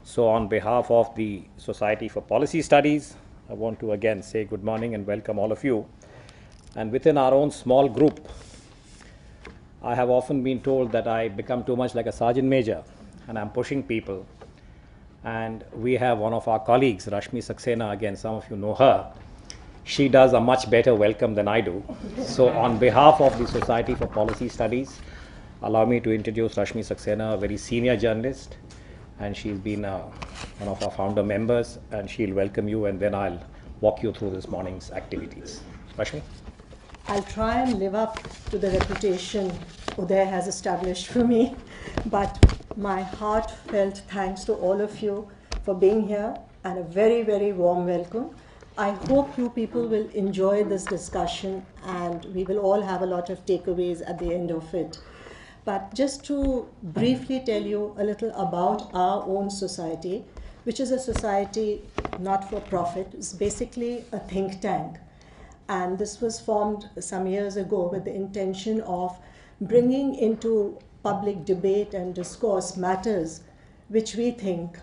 So on behalf of the Society for Policy Studies, I want to again say good morning and welcome all of you. And within our own small group, I have often been told that I become too much like a sergeant major and I'm pushing people. And we have one of our colleagues, Rashmi Saxena, again, some of you know her. She does a much better welcome than I do. So on behalf of the Society for Policy Studies, allow me to introduce Rashmi Saxena, a very senior journalist, and she's been one of our founder members, and she'll welcome you, and then I'll walk you through this morning's activities. Rashmi? I'll try and live up to the reputation Uday has established for me, but my heartfelt thanks to all of you for being here and a very, very warm welcome. I hope you people will enjoy this discussion and we will all have a lot of takeaways at the end of it. But just to briefly tell you a little about our own society, which is a society not for profit, it's basically a think tank. And this was formed some years ago with the intention of bringing into public debate and discourse matters which we think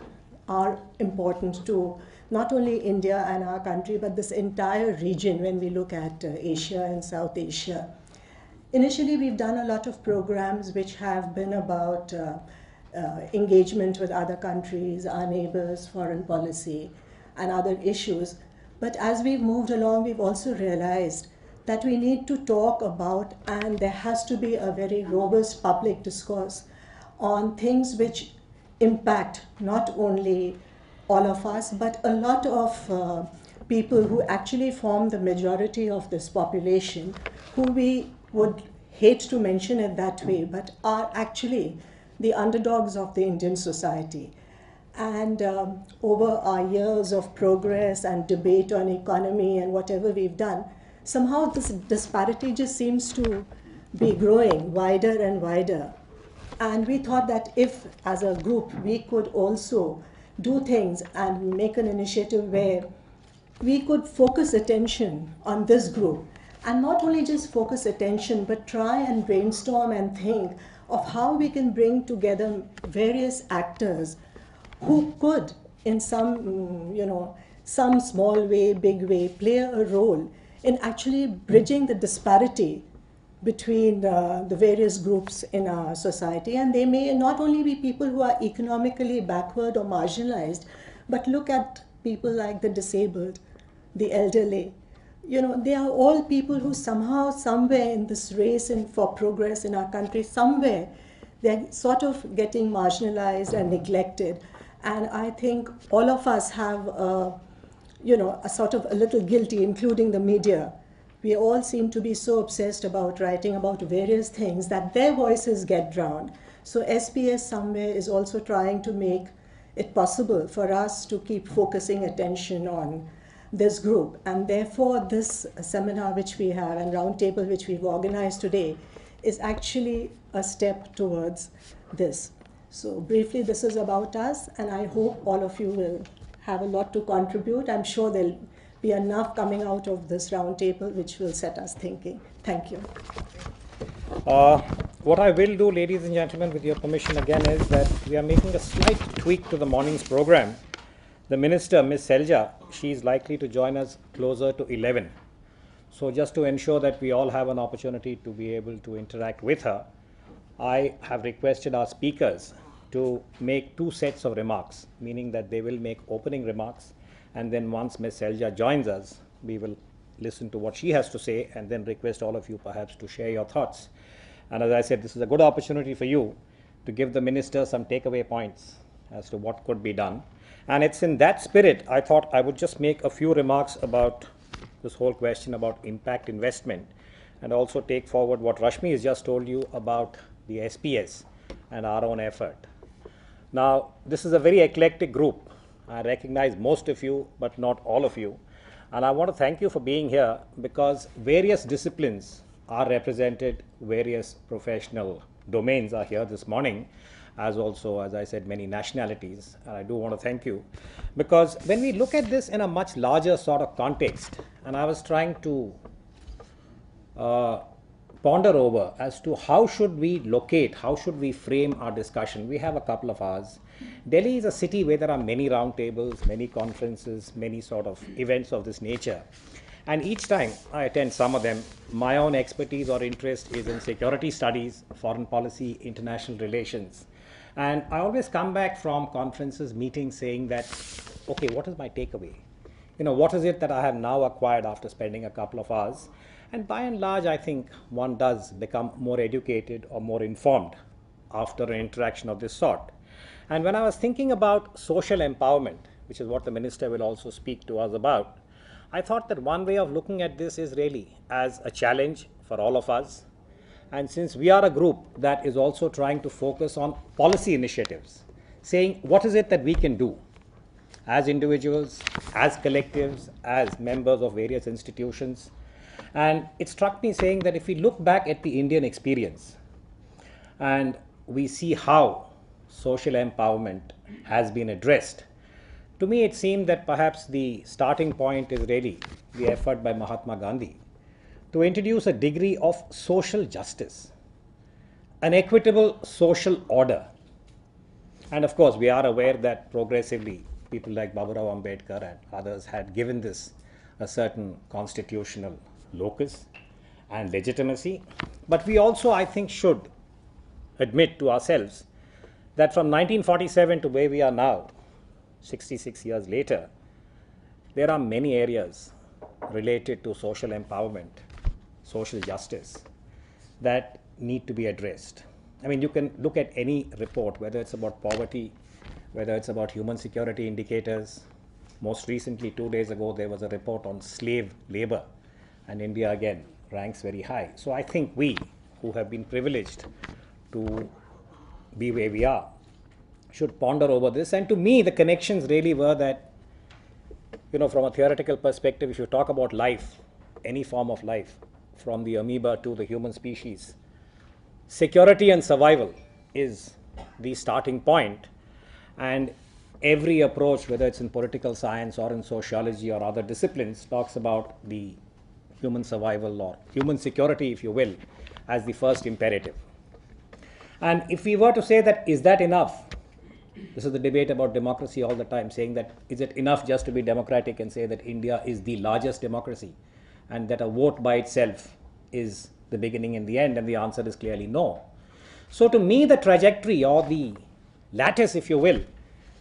are important to not only India and our country, but this entire region when we look at Asia and South Asia. Initially, we've done a lot of programs which have been about engagement with other countries, our neighbors, foreign policy, and other issues. But as we've moved along, we've also realized that we need to talk about, and there has to be a very robust public discourse on things which impact not only all of us, but a lot of people who actually form the majority of this population, who we would hate to mention it that way, but are actually the underdogs of the Indian society. And over our years of progress and debate on economy and whatever we've done, somehow this disparity just seems to be growing wider and wider. And we thought that if, as a group, we could also do things and make an initiative where we could focus attention on this group, and not only just focus attention, but try and brainstorm and think of how we can bring together various actors who could, in some small way, big way, play a role in actually bridging the disparity between the various groups in our society. And they may not only be people who are economically backward or marginalized, but look at people like the disabled, the elderly. They are all people who somehow, somewhere in this race and for progress in our country, somewhere they're sort of getting marginalized and neglected. And I think all of us have, a sort of a little guilty, including the media. We all seem to be so obsessed about writing about various things that their voices get drowned. So SBS somewhere is also trying to make it possible for us to keep focusing attention on this group. And therefore, this seminar which we have and roundtable which we've organized today is actually a step towards this. So briefly, this is about us, and I hope all of you will have a lot to contribute. I'm sure there'll be enough coming out of this roundtable which will set us thinking. Thank you. What I will do, ladies and gentlemen, with your permission again, is that we are making a slight tweak to the morning's program. The Minister, Ms. Selja, she is likely to join us closer to 11. So just to ensure that we all have an opportunity to be able to interact with her, I have requested our speakers to make two sets of remarks, meaning that they will make opening remarks, and then once Ms. Selja joins us, we will listen to what she has to say and then request all of you perhaps to share your thoughts. And as I said, this is a good opportunity for you to give the Minister some takeaway points as to what could be done. And it's in that spirit, I thought I would just make a few remarks about this whole question about impact investment, and also take forward what Rashmi has just told you about the SPS and our own effort. Now, this is a very eclectic group. I recognize most of you, but not all of you. And I want to thank you for being here, because various disciplines are represented, various professional domains are here this morning, as also, as I said, many nationalities. And I do want to thank you, because when we look at this in a much larger sort of context, and I was trying to ponder over as to how should we locate, how should we frame our discussion. We have a couple of hours. Delhi is a city where there are many roundtables, many conferences, many sort of events of this nature. And each time I attend some of them, my own expertise or interest is in security studies, foreign policy, international relations. And I always come back from conferences, meetings saying that, okay, what is my takeaway? What is it that I have now acquired after spending a couple of hours? And by and large, I think one does become more educated or more informed after an interaction of this sort. And when I was thinking about social empowerment, which is what the minister will also speak to us about, I thought that one way of looking at this is really as a challenge for all of us. And since we are a group that is also trying to focus on policy initiatives, saying what is it that we can do as individuals, as collectives, as members of various institutions. And it struck me saying that if we look back at the Indian experience and we see how social empowerment has been addressed, to me it seemed that perhaps the starting point is really the effort by Mahatma Gandhi to introduce a degree of social justice, an equitable social order. And of course, we are aware that progressively people like Babirao Ambedkar and others had given this a certain constitutional locus and legitimacy. But we also, I think, should admit to ourselves that from 1947 to where we are now, 66 years later, there are many areas related to social empowerment, social justice, that need to be addressed. I mean, you can look at any report, whether it's about poverty, whether it's about human security indicators. Most recently, 2 days ago, there was a report on slave labor, and India again ranks very high. So I think we, who have been privileged to be where we are, should ponder over this. And to me, the connections really were that, from a theoretical perspective, if you talk about life, any form of life, from the amoeba to the human species, security and survival is the starting point. And every approach, whether it's in political science or in sociology or other disciplines, talks about the human survival or human security, if you will, as the first imperative. And if we were to say that, is that enough? This is the debate about democracy all the time, saying that is it enough just to be democratic and say that India is the largest democracy and that a vote by itself is the beginning and the end? And the answer is clearly no. So to me, the trajectory or the lattice, if you will,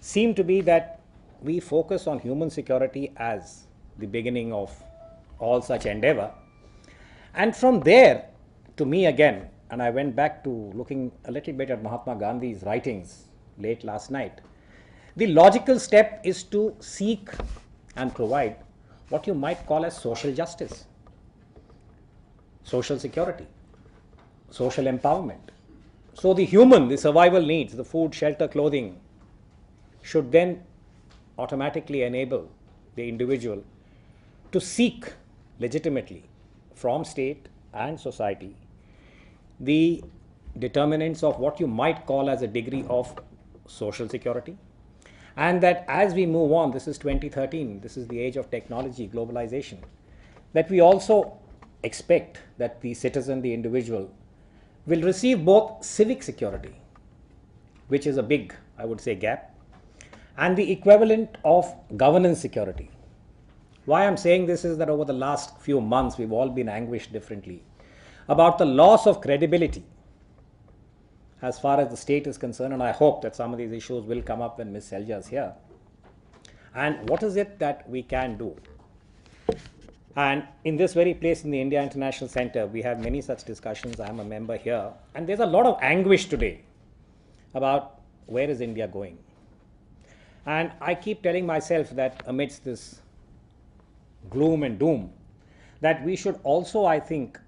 seemed to be that we focus on human security as the beginning of all such endeavor. And from there, to me again, and I went back to looking a little bit at Mahatma Gandhi's writings late last night, the logical step is to seek and provide what you might call as social justice, social security, social empowerment. So the human, the survival needs, the food, shelter, clothing, should then automatically enable the individual to seek legitimately from state and society the determinants of what you might call as a degree of social security. And that as we move on, this is 2013, this is the age of technology, globalization, that we also expect that the citizen, the individual, will receive both civic security, which is a big, I would say, gap, and the equivalent of governance security. Why I'm saying this is that over the last few months, we've all been anguished differently about the loss of credibility as far as the state is concerned, and I hope that some of these issues will come up when Ms. Selja is here. And what is it that we can do? And in this very place, in the India International Center, we have many such discussions. I am a member here, and there's a lot of anguish today about where is India going. And I keep telling myself that amidst this gloom and doom, that we should also, I think,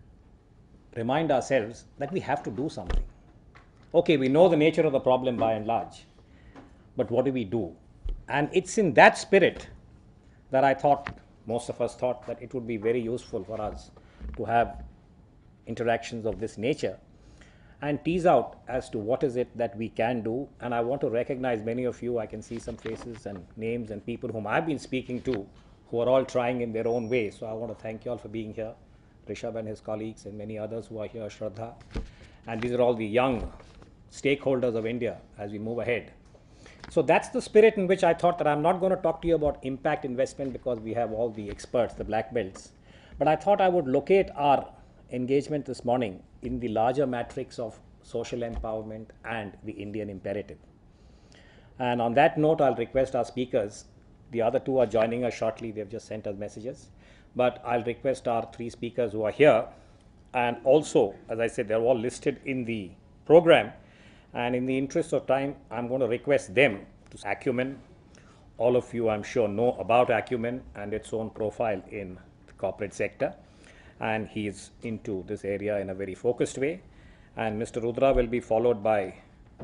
remind ourselves that we have to do something. Okay, we know the nature of the problem by and large, but what do we do? And it's in that spirit that I thought, most of us thought, that it would be very useful for us to have interactions of this nature and tease out as to what is it that we can do. And I want to recognize many of you. I can see some faces and names and people whom I've been speaking to who are all trying in their own way. So I want to thank you all for being here, Rishabh and his colleagues and many others who are here, Shraddha. And these are all the young stakeholders of India as we move ahead. So that's the spirit in which I thought that I'm not going to talk to you about impact investment because we have all the experts, the black belts. But I thought I would locate our engagement this morning in the larger matrix of social empowerment and the Indian imperative. And on that note, I'll request our speakers. The other two are joining us shortly. They've just sent us messages. But I'll request our three speakers who are here. And also, as I said, they're all listed in the program. And in the interest of time, I'm going to request them to Acumen. All of you, I'm sure, know about Acumen and its own profile in the corporate sector. And he's into this area in a very focused way. And Mr. Rudra will be followed by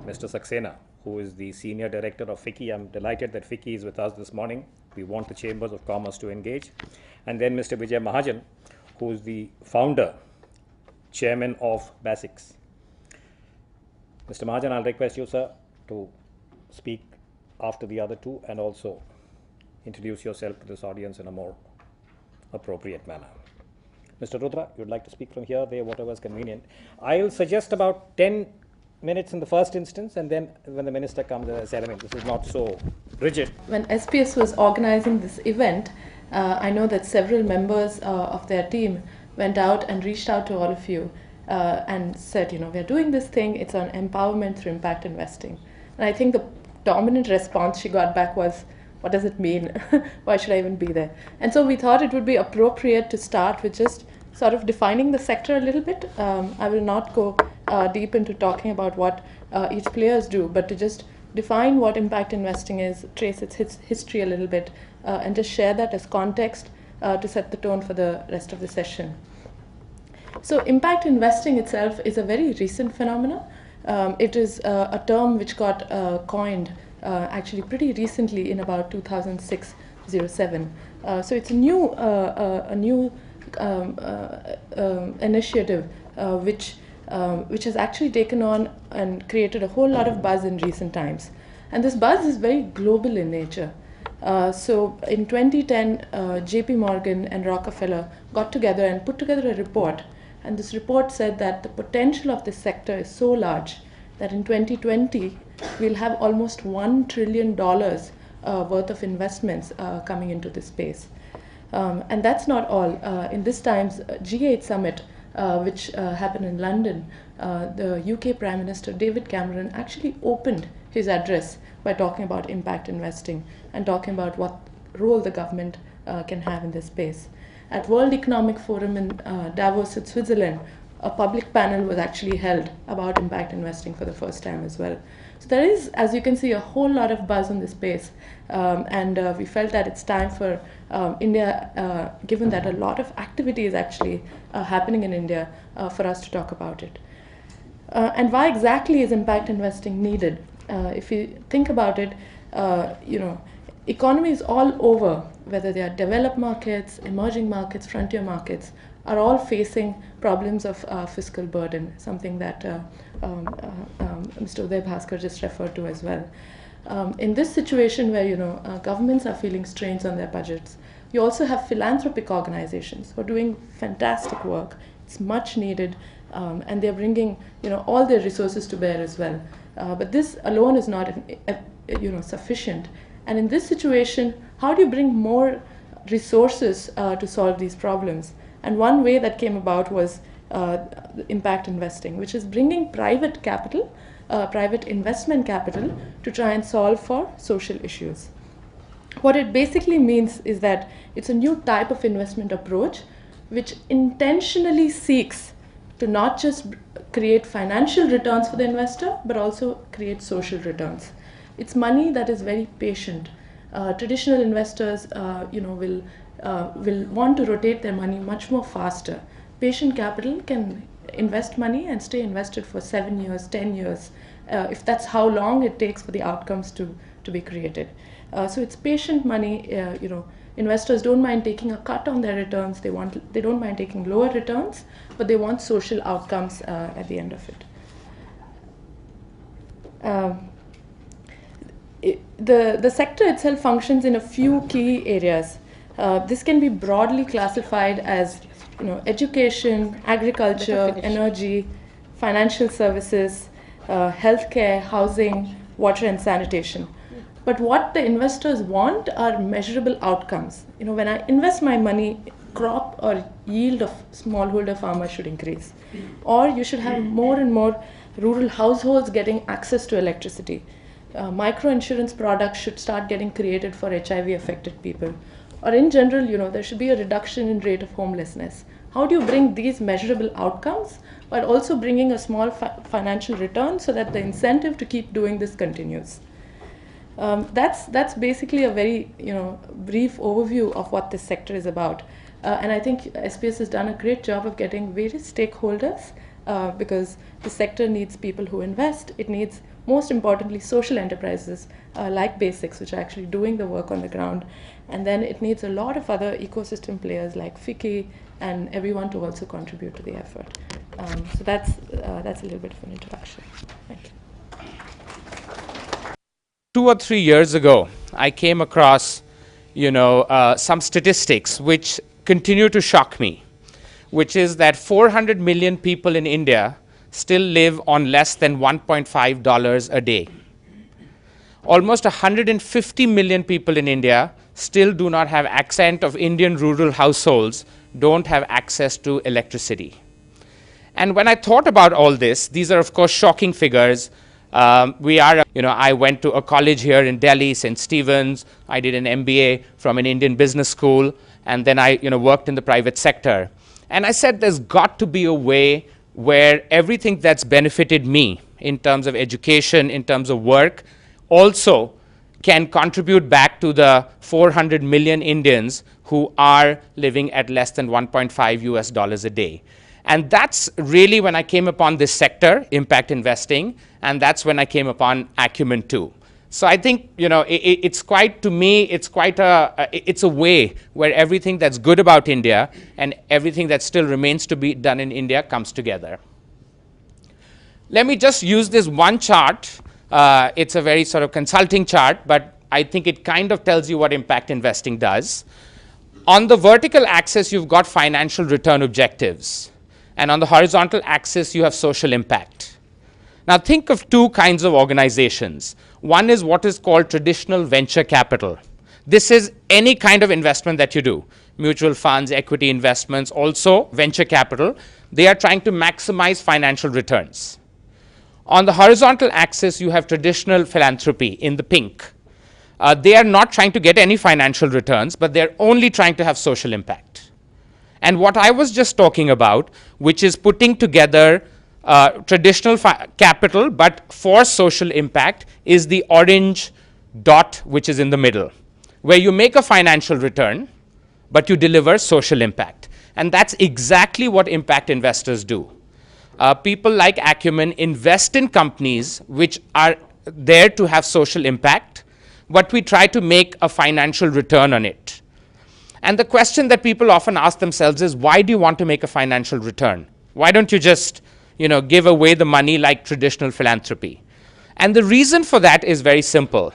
Mr. Saxena, who is the Senior Director of FICCI. I'm delighted that FICCI is with us this morning. We want the Chambers of Commerce to engage. And then Mr. Vijay Mahajan, who is the founder, Chairman of BASIX. Mr. Mahajan, I'll request you, sir, to speak after the other two and also introduce yourself to this audience in a more appropriate manner. Mr. Rudra, you'd like to speak from here, there, whatever is convenient. I'll suggest about 10 minutes in the first instance, and then when the minister comes, as I said, this is not so rigid. When SPS was organizing this event, I know that several members of their team went out and reached out to all of you and said, we're doing this thing, it's on empowerment through impact investing. And I think the dominant response she got back was, what does it mean? Why should I even be there? And so we thought it would be appropriate to start with just sort of defining the sector a little bit. I will not go deep into talking about what each players do, but to just define what impact investing is, trace its history a little bit, and just share that as context to set the tone for the rest of the session. So impact investing itself is a very recent phenomenon. It is a term which got coined actually pretty recently in about 2006-07. So it's a new initiative which has actually taken on and created a whole lot of buzz in recent times. And this buzz is very global in nature. So in 2010, JP Morgan and Rockefeller got together and put together a report. And this report said that the potential of this sector is so large that in 2020, we'll have almost $1 trillion worth of investments coming into this space. And that's not all. In this time's G8 summit, which happened in London, the UK Prime Minister David Cameron actually opened his address by talking about impact investing and talking about what role the government can have in this space. At World Economic Forum in Davos in Switzerland, a public panel was actually held about impact investing for the first time as well. So there is, as you can see, a whole lot of buzz on this space, and we felt that it's time for India, given that a lot of activity is actually happening in India, for us to talk about it. And why exactly is impact investing needed? If you think about it, economies all over, whether they are developed markets, emerging markets, frontier markets, are all facing problems of fiscal burden, something that Mr. Uday Bhaskar just referred to as well. In this situation where governments are feeling strains on their budgets, you also have philanthropic organizations who are doing fantastic work. It's much needed, and they're bringing all their resources to bear as well. But this alone is not sufficient. And in this situation, how do you bring more resources to solve these problems? And one way that came about was impact investing, which is bringing private capital, private investment capital, to try and solve for social issues. What it basically means is that it's a new type of investment approach which intentionally seeks to not just create financial returns for the investor, but also create social returns. It's money that is very patient. Traditional investors, will want to rotate their money much more faster. Patient capital can invest money and stay invested for 7 years, 10 years, if that's how long it takes for the outcomes to be created. So it's patient money. Investors don't mind taking a cut on their returns. They don't mind taking lower returns, but they want social outcomes at the end of it. The sector itself functions in a few key areas. This can be broadly classified as education, agriculture, energy, financial services, healthcare, housing, water and sanitation. But what the investors want are measurable outcomes. You know, when I invest my money, crop or yield of smallholder farmers should increase. Or you should have more and more rural households getting access to electricity. Micro-insurance products should start getting created for HIV-affected people. Or in general, you know, there should be a reduction in rate of homelessness. How do you bring these measurable outcomes while also bringing a small financial return so that the incentive to keep doing this continues? That's basically a very brief overview of what this sector is about. And I think SPS has done a great job of getting various stakeholders because the sector needs people who invest. It needs, most importantly, social enterprises like Basics, which are actually doing the work on the ground. And then it needs a lot of other ecosystem players like FICCI and everyone to also contribute to the effort. So that's a little bit of an introduction. Thank you. 2 or 3 years ago, I came across, some statistics which continue to shock me, which is that 400 million people in India still live on less than $1.5 a day. Almost 150 million people in India still do not have access of Indian rural households, don't have access to electricity. And when I thought about all this, these are of course shocking figures. I went to a college here in Delhi, St. Stephen's. I did an MBA from an Indian business school, and then I worked in the private sector. And I said there's got to be a way where everything that's benefited me in terms of education, in terms of work, also can contribute back to the 400 million Indians who are living at less than $1.5 a day. And that's really when I came upon this sector, impact investing, and that's when I came upon Acumen too. So I think, it's quite, to me, it's a way where everything that's good about India and everything that still remains to be done in India comes together. Let me just use this one chart. It's a very sort of consulting chart, but I think it kind of tells you what impact investing does. On the vertical axis, you've got financial return objectives. And on the horizontal axis, you have social impact. Now think of two kinds of organizations. One is what is called traditional venture capital. This is any kind of investment that you do. Mutual funds, equity investments, also venture capital. They are trying to maximize financial returns. On the horizontal axis, you have traditional philanthropy in the pink. They are not trying to get any financial returns, but they're only trying to have social impact. And what I was just talking about, which is putting together traditional capital, but for social impact, is the orange dot which is in the middle, where you make a financial return, but you deliver social impact. And that's exactly what impact investors do. People like Acumen invest in companies which are there to have social impact, but we try to make a financial return on it. And the question that people often ask themselves is, why do you want to make a financial return? Why don't you just, give away the money like traditional philanthropy? And the reason for that is very simple.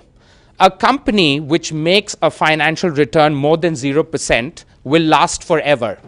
A company which makes a financial return more than 0% will last forever.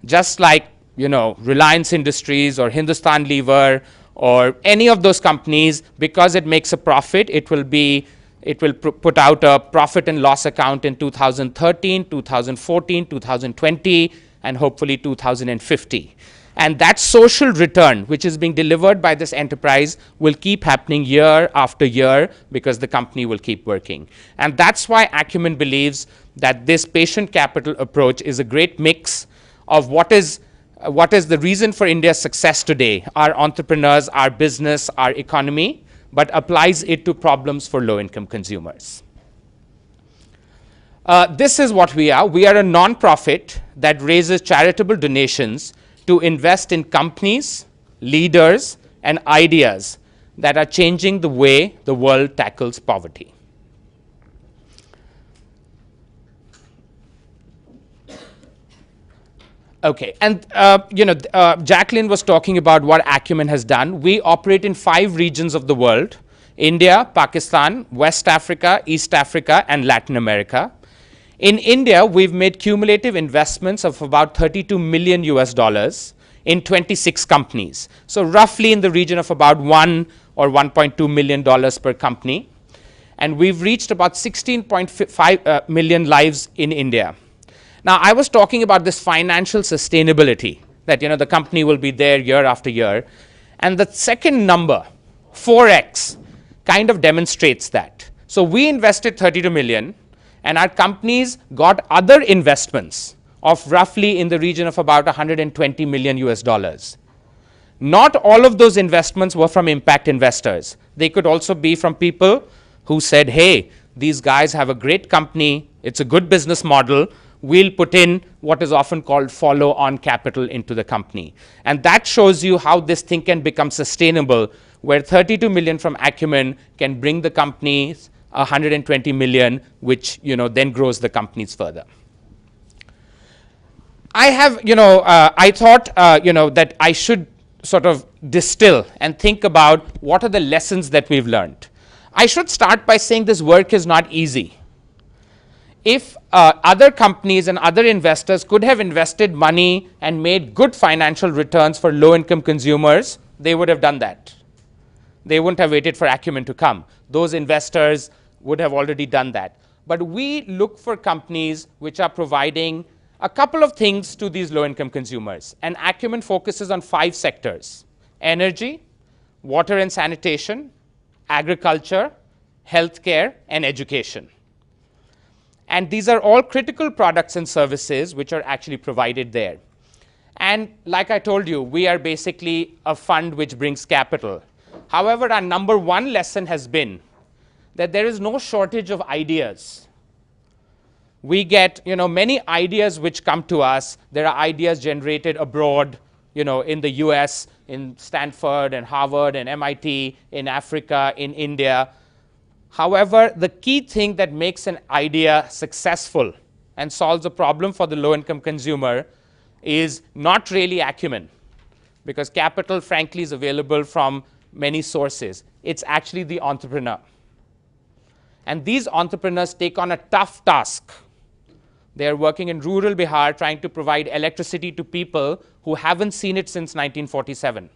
Just like, Reliance Industries or Hindustan Lever or any of those companies, because it makes a profit, it will put out a profit and loss account in 2013, 2014, 2020, and hopefully 2050. And that social return, which is being delivered by this enterprise, will keep happening year after year because the company will keep working. And that's why Acumen believes that this patient capital approach is a great mix of what is the reason for India's success today, our entrepreneurs, our business, our economy, but applies it to problems for low-income consumers. This is what we are. We are a non-profit that raises charitable donations to invest in companies, leaders, and ideas that are changing the way the world tackles poverty. Okay, and Jacqueline was talking about what Acumen has done. We operate in 5 regions of the world: India, Pakistan, West Africa, East Africa, and Latin America. In India, we've made cumulative investments of about $32 million in 26 companies. So roughly in the region of about $1 or $1.2 million per company. And we've reached about 16.5 million lives in India. Now, I was talking about this financial sustainability, that the company will be there year after year. And the second number, 4x, kind of demonstrates that. So we invested 32 million, and our companies got other investments of roughly in the region of about 120 million US dollars. Not all of those investments were from impact investors. They could also be from people who said, hey, these guys have a great company, it's a good business model, we'll put in what is often called follow-on capital into the company. And that shows you how this thing can become sustainable, where 32 million from Acumen can bring the companies 120 million, which then grows the companies further. I have, I thought, that I should sort of distill and think about what are the lessons that we've learned. I should start by saying this work is not easy. If other companies and other investors could have invested money and made good financial returns for low-income consumers, they would have done that. They wouldn't have waited for Acumen to come. Those investors would have already done that. But we look for companies which are providing a couple of things to these low-income consumers. And Acumen focuses on 5 sectors: energy, water and sanitation, agriculture, healthcare, and education. And these are all critical products and services which are actually provided there. And like I told you, we are basically a fund which brings capital. However, our number one lesson has been that there is no shortage of ideas. We get many ideas which come to us. There are ideas generated abroad, in the US, in Stanford and Harvard and MIT, in Africa, in India. However, the key thing that makes an idea successful and solves a problem for the low-income consumer is not really Acumen, because capital, frankly, is available from many sources. It's actually the entrepreneur. And these entrepreneurs take on a tough task. They are working in rural Bihar trying to provide electricity to people who haven't seen it since 1947.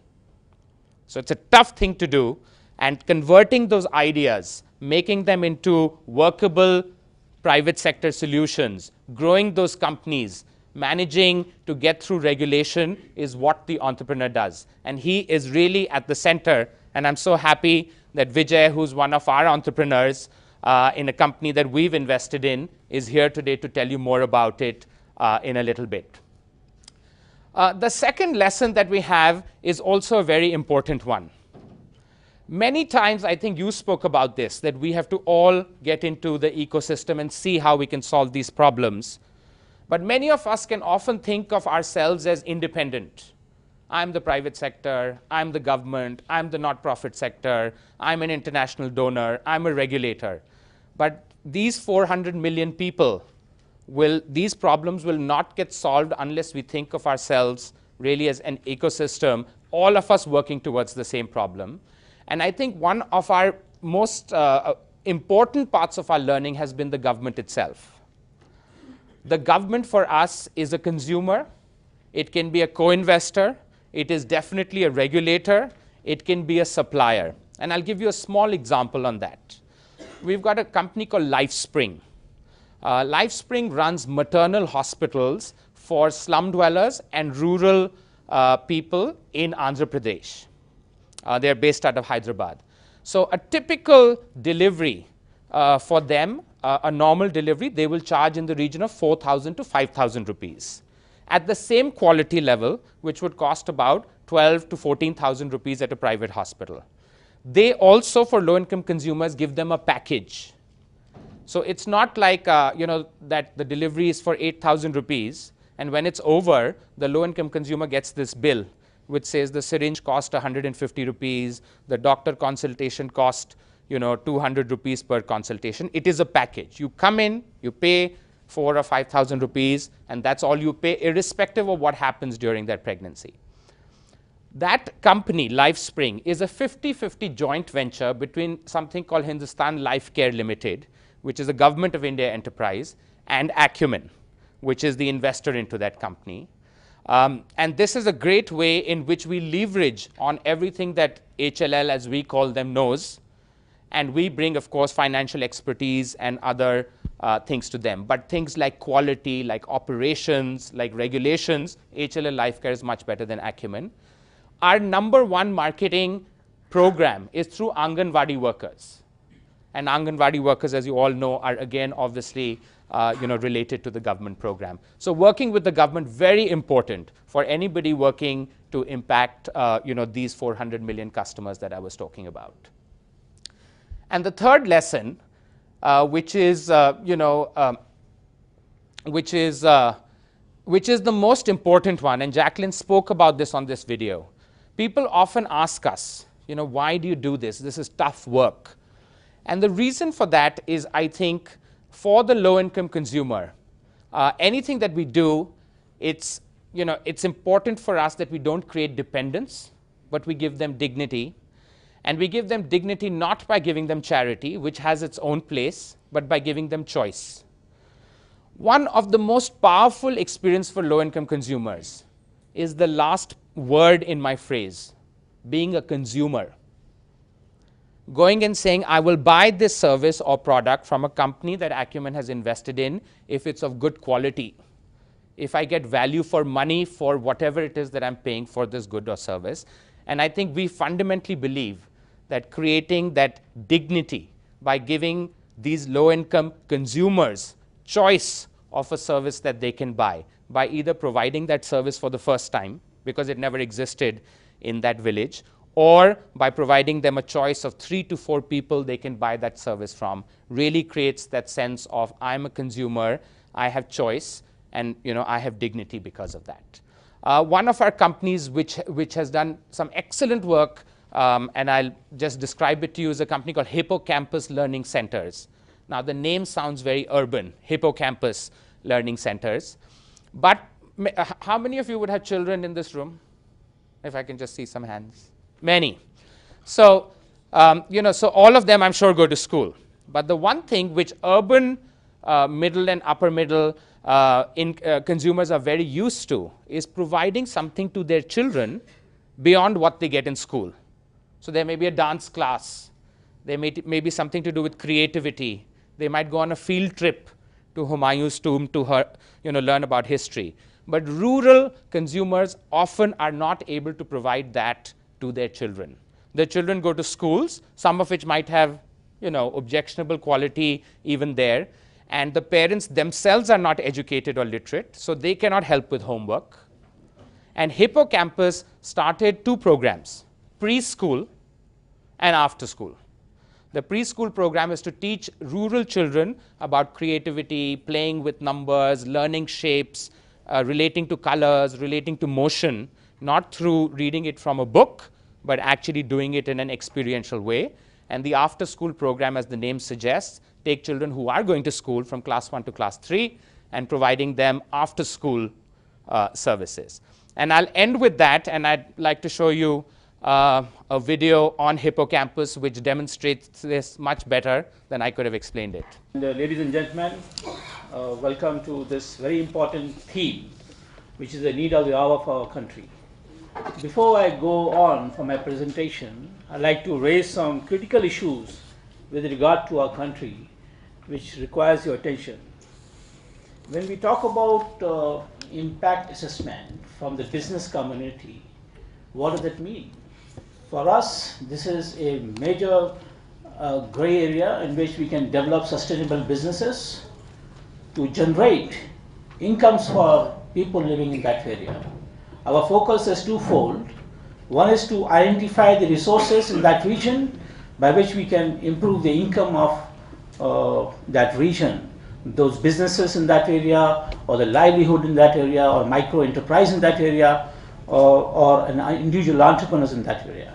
So it's a tough thing to do, and converting those ideas, making them into workable private sector solutions, growing those companies, managing to get through regulation is what the entrepreneur does. And he is really at the center. And I'm so happy that Vijay, who's one of our entrepreneurs in a company that we've invested in, is here today to tell you more about it in a little bit. The second lesson that we have is also a very important one. Many times, I think you spoke about this, that we have to all get into the ecosystem and see how we can solve these problems. But many of us can often think of ourselves as independent. I'm the private sector, I'm the government, I'm the not-profit sector, I'm an international donor, I'm a regulator. But these 400 million people, these problems will not get solved unless we think of ourselves really as an ecosystem, all of us working towards the same problem. And I think one of our most important parts of our learning has been the government itself. The government for us is a consumer. It can be a co-investor. It is definitely a regulator. It can be a supplier. And I'll give you a small example on that. We've got a company called LifeSpring. LifeSpring runs maternal hospitals for slum dwellers and rural people in Andhra Pradesh. They're based out of Hyderabad. So a typical delivery for them, a normal delivery, they will charge in the region of 4,000 to 5,000 rupees. At the same quality level, which would cost about 12 to 14,000 rupees at a private hospital. They also, for low-income consumers, give them a package. So it's not like that the delivery is for 8,000 rupees, and when it's over, the low-income consumer gets this bill, which says the syringe cost 150 rupees, the doctor consultation cost 200 rupees per consultation. It is a package. You come in, you pay 4,000 or 5,000 rupees, and that's all you pay, irrespective of what happens during that pregnancy. That company, LifeSpring, is a 50-50 joint venture between something called Hindustan Life Care Limited, which is a Government of India enterprise, and Acumen, which is the investor into that company. And this is a great way in which we leverage on everything that HLL, as we call them, knows, And we bring, of course, financial expertise and other things to them. But things like quality, like operations, like regulations, HLL Lifecare is much better than Acumen. Our #1 marketing program is through Anganwadi workers. And Anganwadi workers, as you all know, are again obviously related to the government program. So working with the government, very important for anybody working to impact these 400 million customers that I was talking about. And the third lesson, which is the most important one, and Jacqueline spoke about this on this video. People often ask us, why do you do this? This is tough work. And the reason for that is, I think, for the low-income consumer, anything that we do, it's important for us that we don't create dependence, but we give them dignity. And we give them dignity not by giving them charity, which has its own place, but by giving them choice. One of the most powerful experience for low-income consumers is the last word in my phrase, being a consumer. Going and saying, I will buy this service or product from a company that Acumen has invested in if it's of good quality, if I get value for money for whatever it is that I'm paying for this good or service. And I think we fundamentally believe that creating that dignity by giving these low-income consumers choice of a service that they can buy, by either providing that service for the first time, because it never existed in that village, or by providing them a choice of 3 to 4 people they can buy that service from, really creates that sense of, I'm a consumer, I have choice, and I have dignity because of that. One of our companies which has done some excellent work, and I'll just describe it to you, is a company called Hippocampus Learning Centers. Now, the name sounds very urban, Hippocampus Learning Centers. But how many of you would have children in this room? If I can just see some hands. Many. So, so all of them, I'm sure, go to school. But the one thing which urban, middle and upper middle consumers are very used to is providing something to their children beyond what they get in school. So there may be a dance class. There may be something to do with creativity. They might go on a field trip to Humayun's tomb to learn about history. But rural consumers often are not able to provide that to their children. Their children go to schools, some of which might have objectionable quality even there. And the parents themselves are not educated or literate, so they cannot help with homework. And Hippocampus started 2 programs, preschool and after school. The preschool program is to teach rural children about creativity, playing with numbers, learning shapes, relating to colors, relating to motion, not through reading it from a book, but actually doing it in an experiential way. And the after school program, as the name suggests, take children who are going to school from class 1 to class 3 and providing them after school services. And I'll end with that, and I'd like to show you a video on Hippocampus which demonstrates this much better than I could have explained it. And, ladies and gentlemen, welcome to this very important theme, which is the need of the hour for our country. Before I go on for my presentation, I'd like to raise some critical issues with regard to our country, which requires your attention. When we talk about impact assessment from the business community, what does that mean? For us, this is a major gray area in which we can develop sustainable businesses to generate incomes for people living in that area. Our focus is twofold. One is to identify the resources in that region by which we can improve the income of that region, those businesses in that area, or the livelihood in that area, or micro enterprise in that area, or an individual entrepreneurs in that area.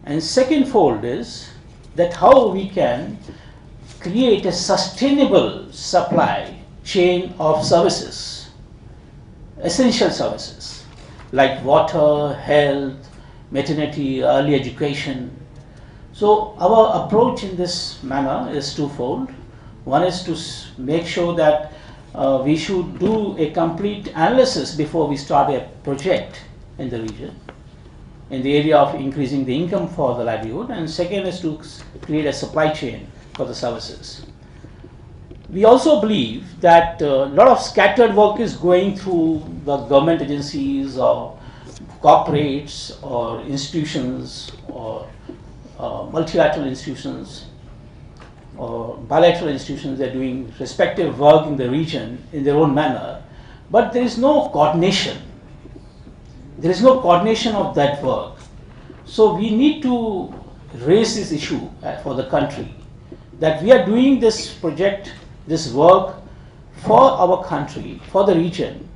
And second fold is that how we can create a sustainable supply chain of services, essential services like water, health, maternity, early education. So our approach in this manner is twofold. One is to make sure that we should do a complete analysis before we start a project in the region. in the area of increasing the income for the livelihood, and second is to create a supply chain for the services. We also believe that a lot of scattered work is going through the government agencies or corporates or institutions or multilateral institutions or bilateral institutions. They're doing respective work in the region in their own manner, but there is no coordination. There is no coordination of that work. So we need to raise this issue for the country, that we are doing this project, this work for our country, for the region,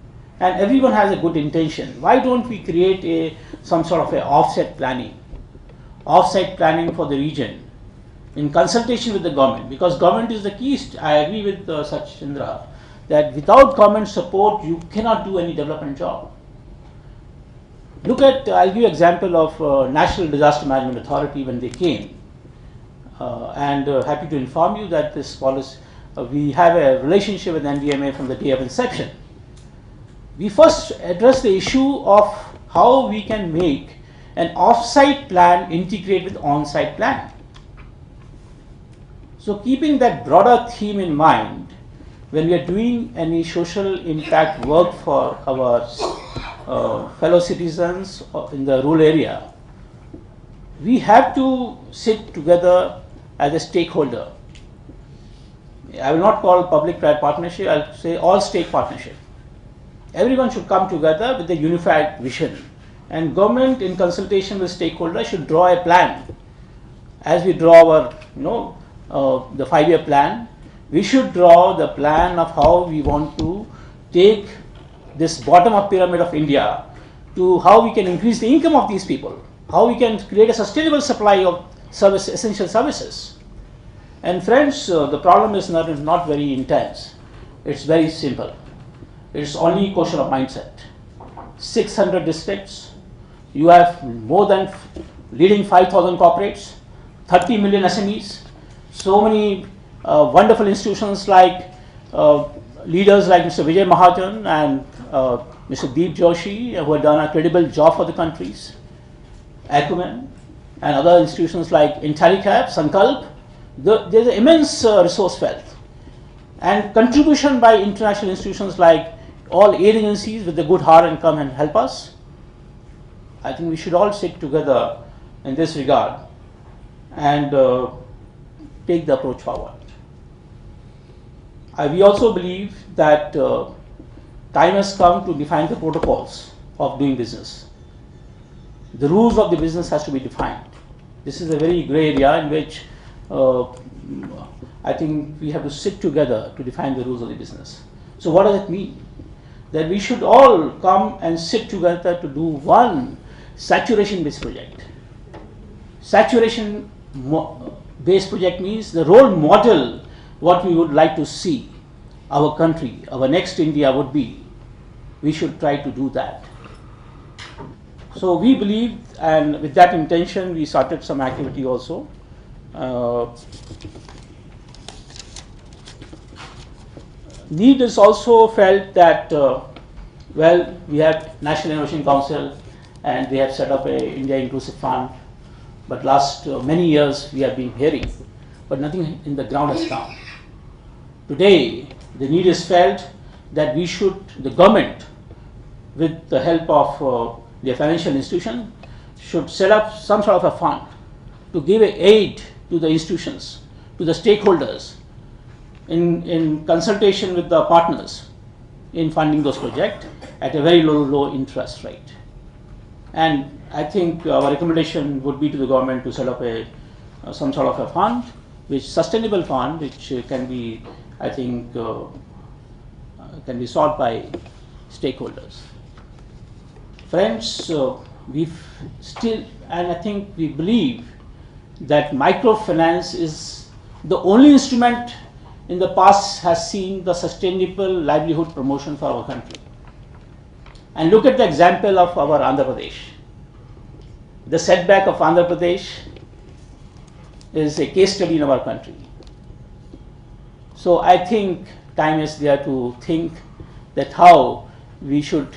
and everyone has a good intention. Why don't we create some sort of a offset planning for the region in consultation with the government, because government is the key. I agree with Sachindra that without government support you cannot do any development job. Look at, I'll give you an example of National Disaster Management Authority when they came, and happy to inform you that this policy, we have a relationship with NDMA from the day of inception. We first address the issue of how we can make an off-site plan integrate with on-site plan. So keeping that broader theme in mind, when we are doing any social impact work for our fellow citizens in the rural area, we have to sit together as a stakeholder. I will not call public-private partnership, I will say all-stake partnership. Everyone should come together with a unified vision, and government in consultation with stakeholders should draw a plan. As we draw our the 5-year plan, we should draw the plan of how we want to take this bottom-up pyramid of India to how we can increase the income of these people, how we can create a sustainable supply of essential services. And friends, the problem is not very intense. It's very simple. It's only a question of mindset. 600 districts, you have more than leading 5,000 corporates, 30 million SMEs, so many wonderful institutions like leaders like Mr. Vijay Mahajan and Mr. Deep Joshi, who have done a credible job for the countries, Acumen, and other institutions like IntelliCap, Sankalp. There's an immense resource wealth, and contribution by international institutions like all aid agencies with the good heart and come and help us. I think we should all sit together in this regard and take the approach forward. We also believe that time has come to define the protocols of doing business. The rules of the business has to be defined. This is a very gray area in which I think we have to sit together to define the rules of the business. So what does it mean? That we should all come and sit together to do one saturation-based project. Saturation-based project means the role model, what we would like to see our country, our next India would be. We should try to do that. So we believe, and with that intention, we started some activity also. Need is also felt that, well, we have National Innovation Council and they have set up a India Inclusive Fund, but last many years we have been hearing, but nothing in the ground has come. Today, the need is felt that we should, the government, with the help of the financial institution, should set up some sort of a fund to give aid to the institutions, to the stakeholders, in consultation with the partners in funding those projects at a very low interest rate. And I think our recommendation would be to the government to set up some sort of a fund, sustainable fund, which can be, I think, can be sought by stakeholders. Friends, we've still, and I think we believe that microfinance is the only instrument in the past has seen the sustainable livelihood promotion for our country. And look at the example of our Andhra Pradesh. The setback of Andhra Pradesh is a case study in our country. So I think time is there to think that how we should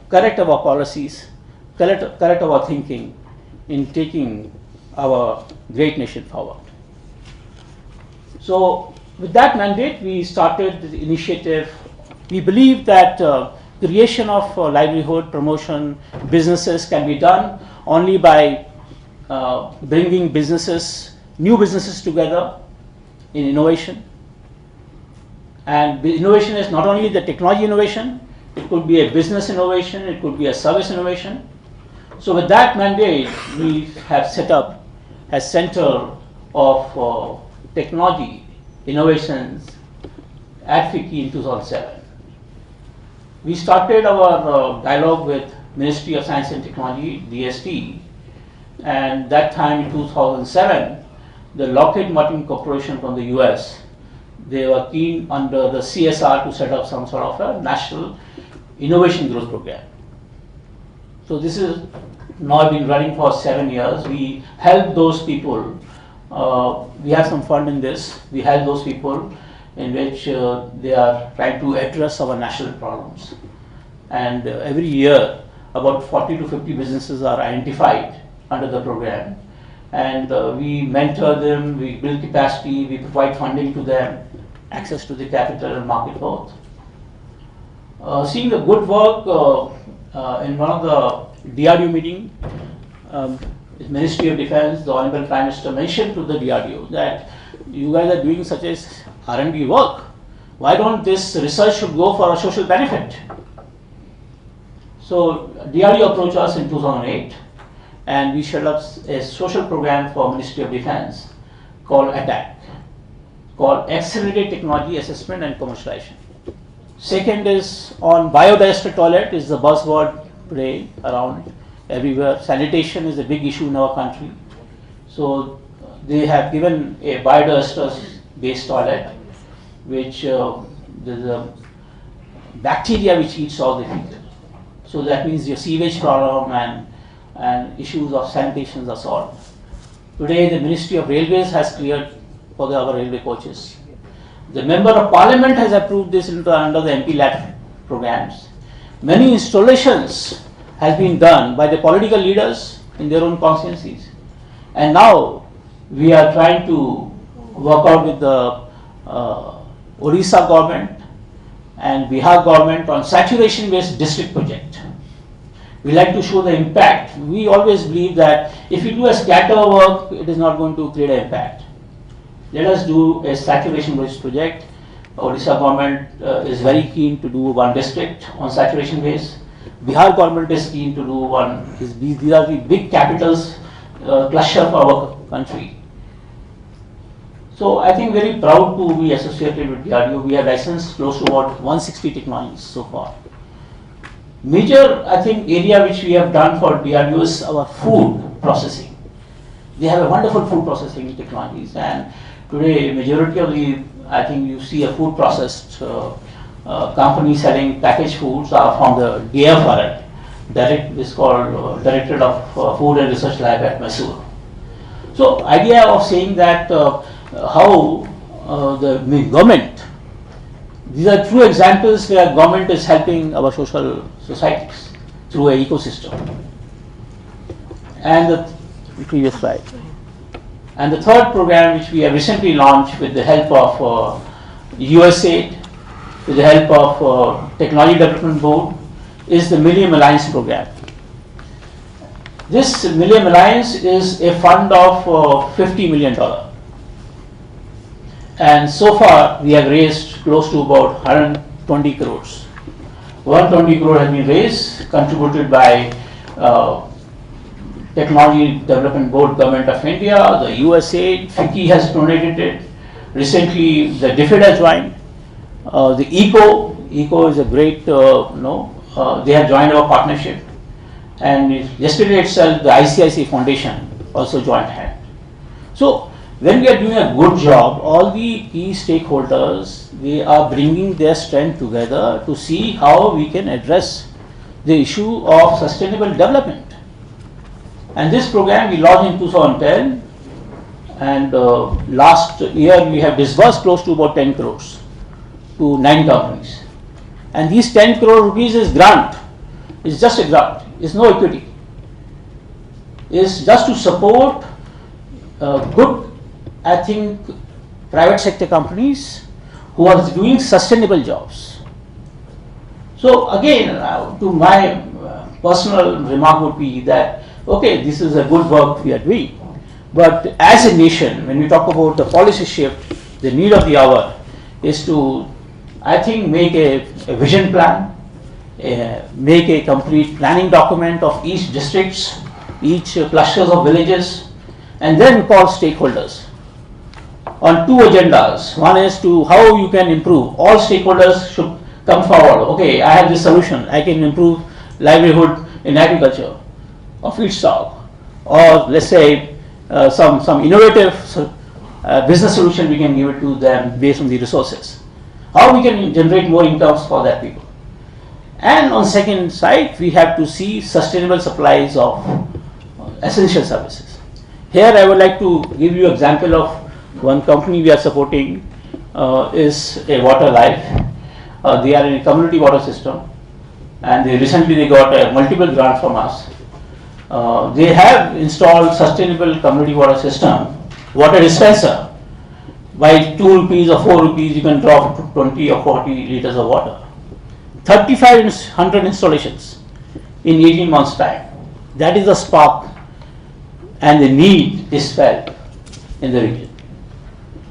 correct our policies, correct our thinking in taking our great nation forward. So with that mandate, we started the initiative. We believe that creation of livelihood, promotion, businesses can be done only by bringing businesses, new businesses together in innovation. And innovation is not only the technology innovation, it could be a business innovation, it could be a service innovation. So with that mandate, we have set up a center of technology innovations at FICCI in 2007. We started our dialogue with Ministry of Science and Technology, DST, and that time in 2007, the Lockheed Martin Corporation from the US, they were keen under the CSR to set up some sort of a national innovation growth program. So this is now been running for 7 years. We help those people. We have some fund in this. We help those people in which they are trying to address our national problems. And every year, about 40 to 50 businesses are identified under the program. And we mentor them, we build capacity, we provide funding to them, access to the capital and market both. Seeing the good work in one of the DRDO meeting, the Ministry of Defense, the Honorable Prime Minister mentioned to the DRDO that you guys are doing such as R&D work. Why don't this research should go for a social benefit? So DRDO approached us in 2008 and we set up a social program for Ministry of Defense called ATTACK, called Accelerated Technology Assessment and Commercialization. Second is on biodigester toilet is the buzzword today around everywhere. Sanitation is a big issue in our country. So they have given a biodigester based toilet which there's a bacteria which eats all the fecal. So that means your sewage problem and issues of sanitation are solved. Today the Ministry of Railways has cleared for our railway coaches. The Member of Parliament has approved this under the MP-LAT programs. Many installations has been done by the political leaders in their own constituencies. And now we are trying to work out with the Odisha government and Bihar government on saturation-based district project. We like to show the impact. We always believe that if you do a scatter work, it is not going to create an impact. Let us do a saturation-based project. Odisha government is very keen to do one district on saturation base. Bihar government is keen to do one. These are the big capitals cluster for our country. So I think very proud to be associated with DRDO. We have licensed close to about 160 technologies so far. Major, I think, area which we have done for DRDO is our food processing. They have a wonderful food processing technologies, and today majority of the, I think you see a food processed company selling packaged foods are from the DFRL. It's called Directorate of Food and Research Lab at Mysore. So idea of saying that how the government, these are true examples where government is helping our social societies through an ecosystem. And the previous slide. And the third program which we have recently launched with the help of USAID, with the help of Technology Development Board, is the Millennium Alliance program. This Millennium Alliance is a fund of $50 million. And so far we have raised close to about 120 crores. 120 crore has been raised, contributed by Technology Development Board, Government of India, the USAID, FICCI has donated it. Recently the DFID has joined. The ECO is a great, they have joined our partnership. And yesterday itself the ICICI Foundation also joined hand. So when we are doing a good job, all the key stakeholders, they are bringing their strength together to see how we can address the issue of sustainable development. And this program we launched in 2010, and last year we have disbursed close to about 10 crores to 9 companies. And these 10 crore rupees is grant. It's just a grant. It's no equity. is just to support good, I think, private sector companies who are doing sustainable jobs. So again, to my personal remark would be that, okay, this is a good work we are doing, but as a nation, when we talk about the policy shift, the need of the hour is to, I think, make a vision plan, make a complete planning document of each districts, each clusters of villages, and then call stakeholders on two agendas. One is to how you can improve. All stakeholders should come forward. Okay, I have this solution. I can improve livelihood in agriculture or feedstock, or let's say some innovative business solution we can give it to them based on the resources. How we can generate more incomes for that people. And on second side, we have to see sustainable supplies of essential services. Here I would like to give you an example of one company we are supporting is a Water Life. They are in a community water system, and recently they got multiple grants from us. They have installed sustainable community water system, water dispenser. By 2 rupees or 4 rupees, you can draw 20 or 40 liters of water. 3,500 installations in 18 months' time. That is the spark, and the need is felt in the region.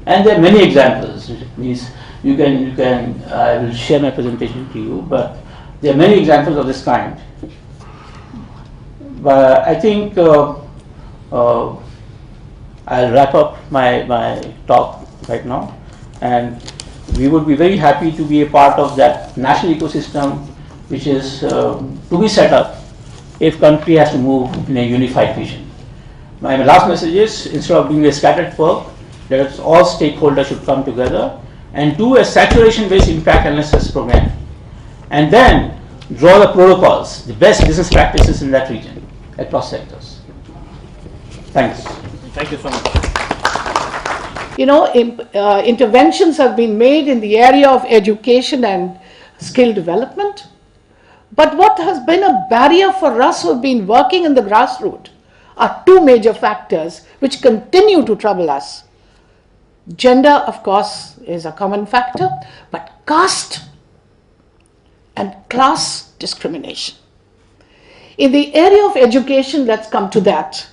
And there are many examples. Means you can. I will share my presentation to you, but there are many examples of this kind. But I think I'll wrap up my talk right now, and we would be very happy to be a part of that national ecosystem which is to be set up if country has to move in a unified vision. My last message is, instead of doing a scattered work, that all stakeholders should come together and do a saturation-based impact analysis program, and then draw the protocols, the best business practices in that region across sectors. Thanks. Thank you so much. You know, interventions have been made in the area of education and skill development. But what has been a barrier for us who have been working in the grassroots are two major factors which continue to trouble us. Gender, of course, is a common factor, but caste and class discrimination. In the area of education, let's come to that.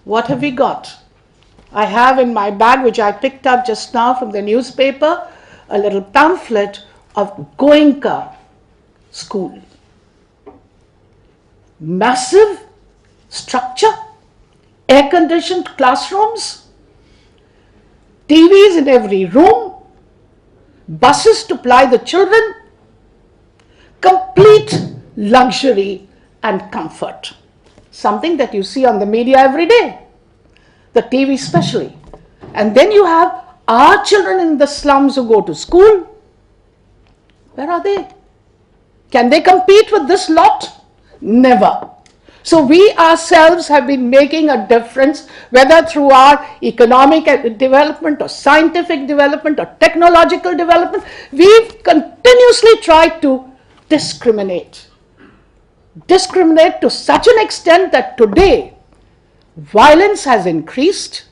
What have we got? I have in my bag, which I picked up just now from the newspaper, a little pamphlet of Goenka School. Massive structure, air-conditioned classrooms, TVs in every room, buses to ply the children, complete luxury and comfort. Something that you see on the media every day. The TV especially. And then you have our children in the slums who go to school. Where are they? Can they compete with this lot? Never. So we ourselves have been making a difference, whether through our economic development or scientific development or technological development. We've continuously tried to discriminate. Discriminate to such an extent that today violence has increased.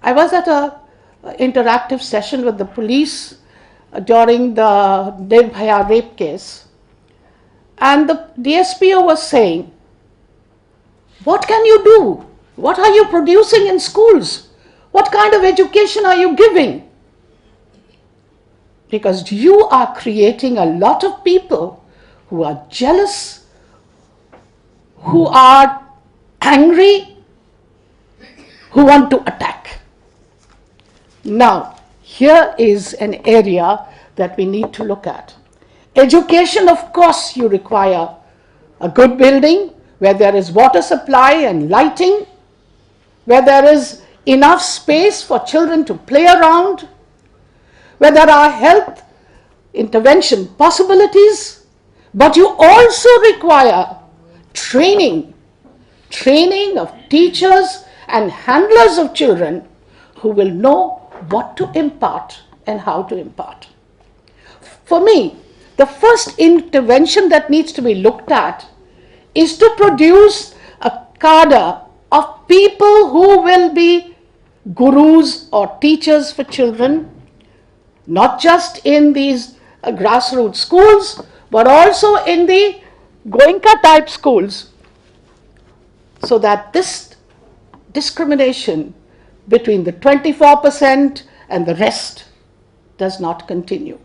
I was at an interactive session with the police during the Nirbhaya rape case, and the DSPO was saying, what can you do? What are you producing in schools? What kind of education are you giving? Because you are creating a lot of people who are jealous, who are angry, who want to attack. Now, here is an area that we need to look at. Education, of course, you require a good building where there is water supply and lighting, where there is enough space for children to play around, where there are health intervention possibilities, but you also require training of teachers and handlers of children who will know what to impart and how to impart. For me, the first intervention that needs to be looked at is to produce a cadre of people who will be gurus or teachers for children, not just in these grassroots schools, but also in the Goenka type schools, so that this discrimination between the 24% and the rest does not continue.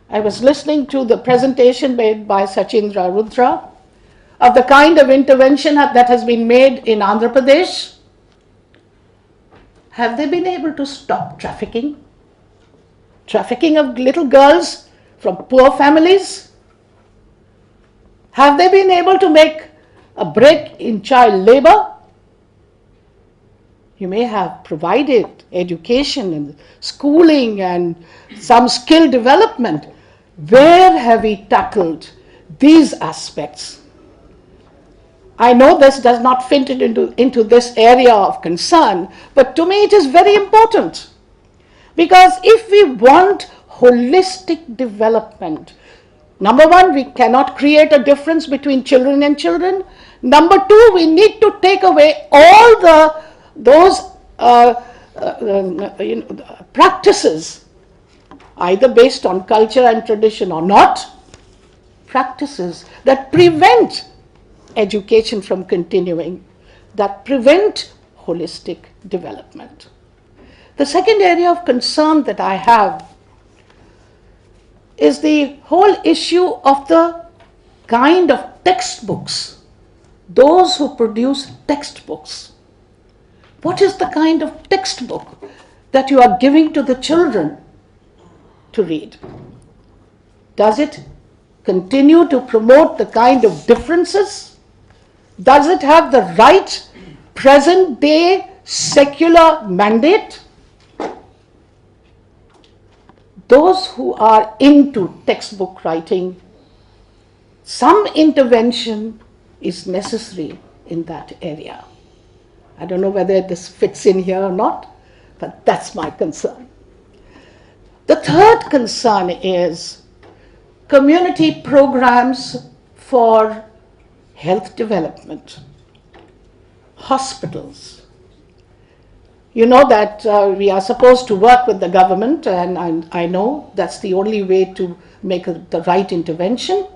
I was listening to the presentation made by Sachindra Rudra of the kind of intervention that has been made in Andhra Pradesh. Have they been able to stop trafficking? Trafficking of little girls from poor families? Have they been able to make a break in child labor? You may have provided education and schooling and some skill development. Where have we tackled these aspects? I know this does not fit into this area of concern, but to me it is very important. Because if we want holistic development, number one, we cannot create a difference between children and children. Number two, we need to take away all those practices, either based on culture and tradition or not, practices that prevent education from continuing, that prevent holistic development. The second area of concern that I have is the whole issue of the kind of textbooks, those who produce textbooks. What is the kind of textbook that you are giving to the children to read? Does it continue to promote the kind of differences? Does it have the right present day secular mandate? Those who are into textbook writing, some intervention is necessary in that area. I don't know whether this fits in here or not, but that's my concern. The third concern is community programs for health development, hospitals. You know that we are supposed to work with the government, and I know that's the only way to make the right intervention.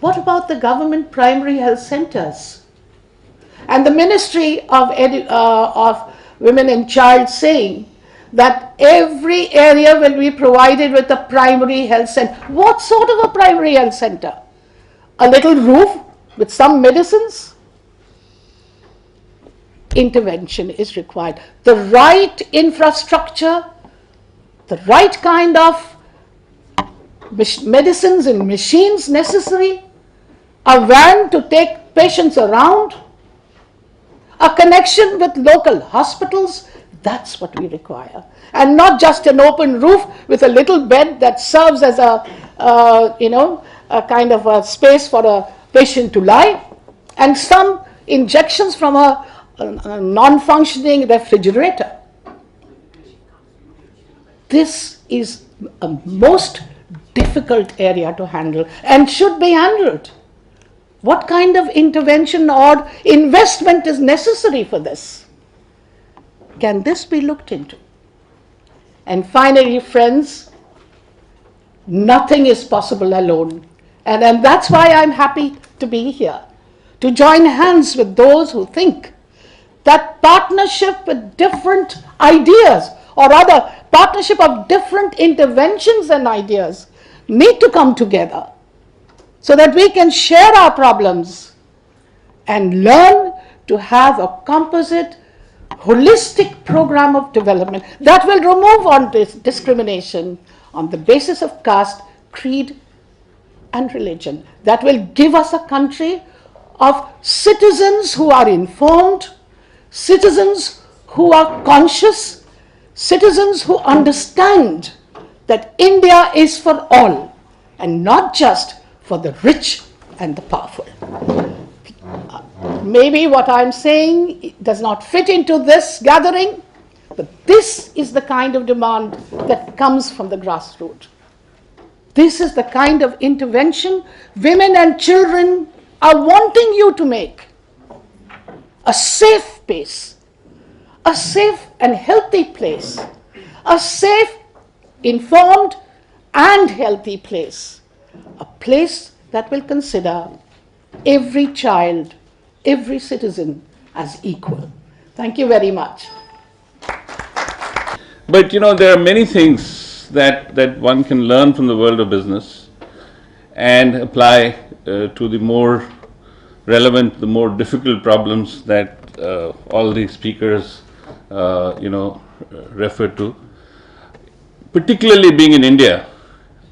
What about the government primary health centers? And the Ministry of Women and Child saying that every area will be provided with a primary health center. What sort of a primary health center? A little roof with some medicines? Intervention is required. The right infrastructure, the right kind of medicines and machines necessary, a van to take patients around, a connection with local hospitals, that's what we require. And not just an open roof with a little bed that serves as a kind of a space for a patient to lie, and some injections from a non-functioning refrigerator. This is a most difficult area to handle and should be handled. What kind of intervention or investment is necessary for this? Can this be looked into? And finally, friends, nothing is possible alone. And that's why I'm happy to be here, to join hands with those who think that partnership with different ideas, or rather partnership of different interventions and ideas, need to come together so that we can share our problems and learn to have a composite, holistic program of development that will remove all this discrimination on the basis of caste, creed, and religion, that will give us a country of citizens who are informed, citizens who are conscious, citizens who understand that India is for all and not just for the rich and the powerful. Maybe what I'm saying does not fit into this gathering, but this is the kind of demand that comes from the grassroots. This is the kind of intervention women and children are wanting you to make a safe place, a safe and healthy place, a safe, informed and healthy place, a place that will consider every child, every citizen as equal. Thank you very much. But there are many things that one can learn from the world of business and apply to the more relevant, the more difficult problems that all the speakers, refer to. Particularly being in India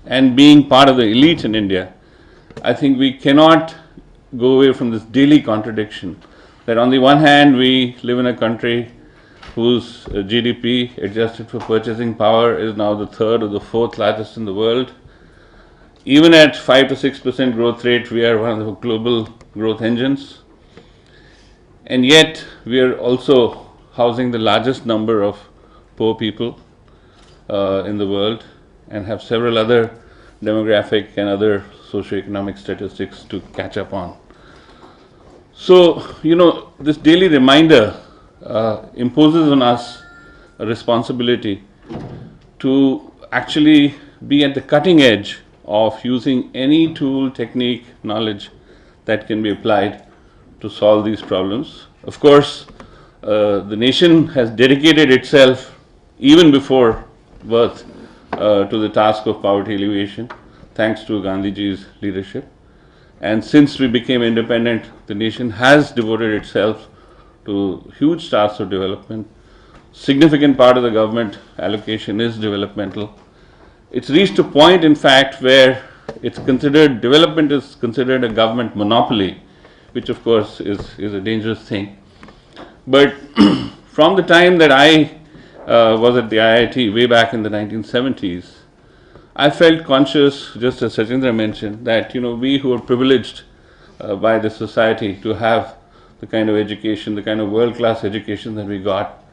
and being part of the elite in India, I think we cannot go away from this daily contradiction that on the one hand we live in a country whose GDP adjusted for purchasing power is now the third or the fourth largest in the world. Even at 5 to 6% growth rate, we are one of the global growth engines. And yet we are also housing the largest number of poor people in the world and have several other demographic and other socioeconomic statistics to catch up on. So, this daily reminder imposes on us a responsibility to actually be at the cutting edge of using any tool, technique, knowledge that can be applied to solve these problems. Of course, the nation has dedicated itself even before birth to the task of poverty alleviation, thanks to Gandhiji's leadership. And since we became independent, the nation has devoted itself to huge tasks of development. Significant part of the government allocation is developmental. It's reached a point, in fact, where development is considered a government monopoly, which of course is a dangerous thing. But from the time that I was at the IIT way back in the 1970s, I felt conscious, just as Sachindra mentioned, that we who are privileged by the society to have the kind of education, the kind of world-class education that we got,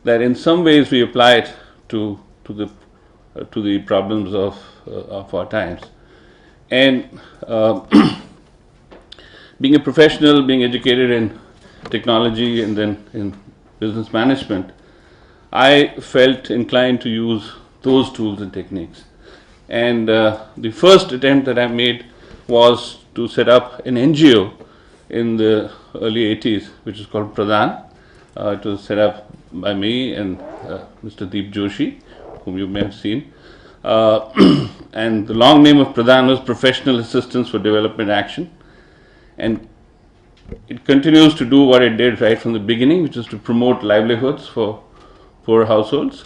that in some ways we apply it to the problems of our times. And being a professional, being educated in technology and then in business management, I felt inclined to use those tools and techniques. And the first attempt that I made was to set up an NGO in the early 80s, which is called Pradhan. It was set up by me and Mr. Deep Joshi, whom you may have seen. And the long name of Pradhan was Professional Assistance for Development Action. And it continues to do what it did right from the beginning, which is to promote livelihoods for poor households.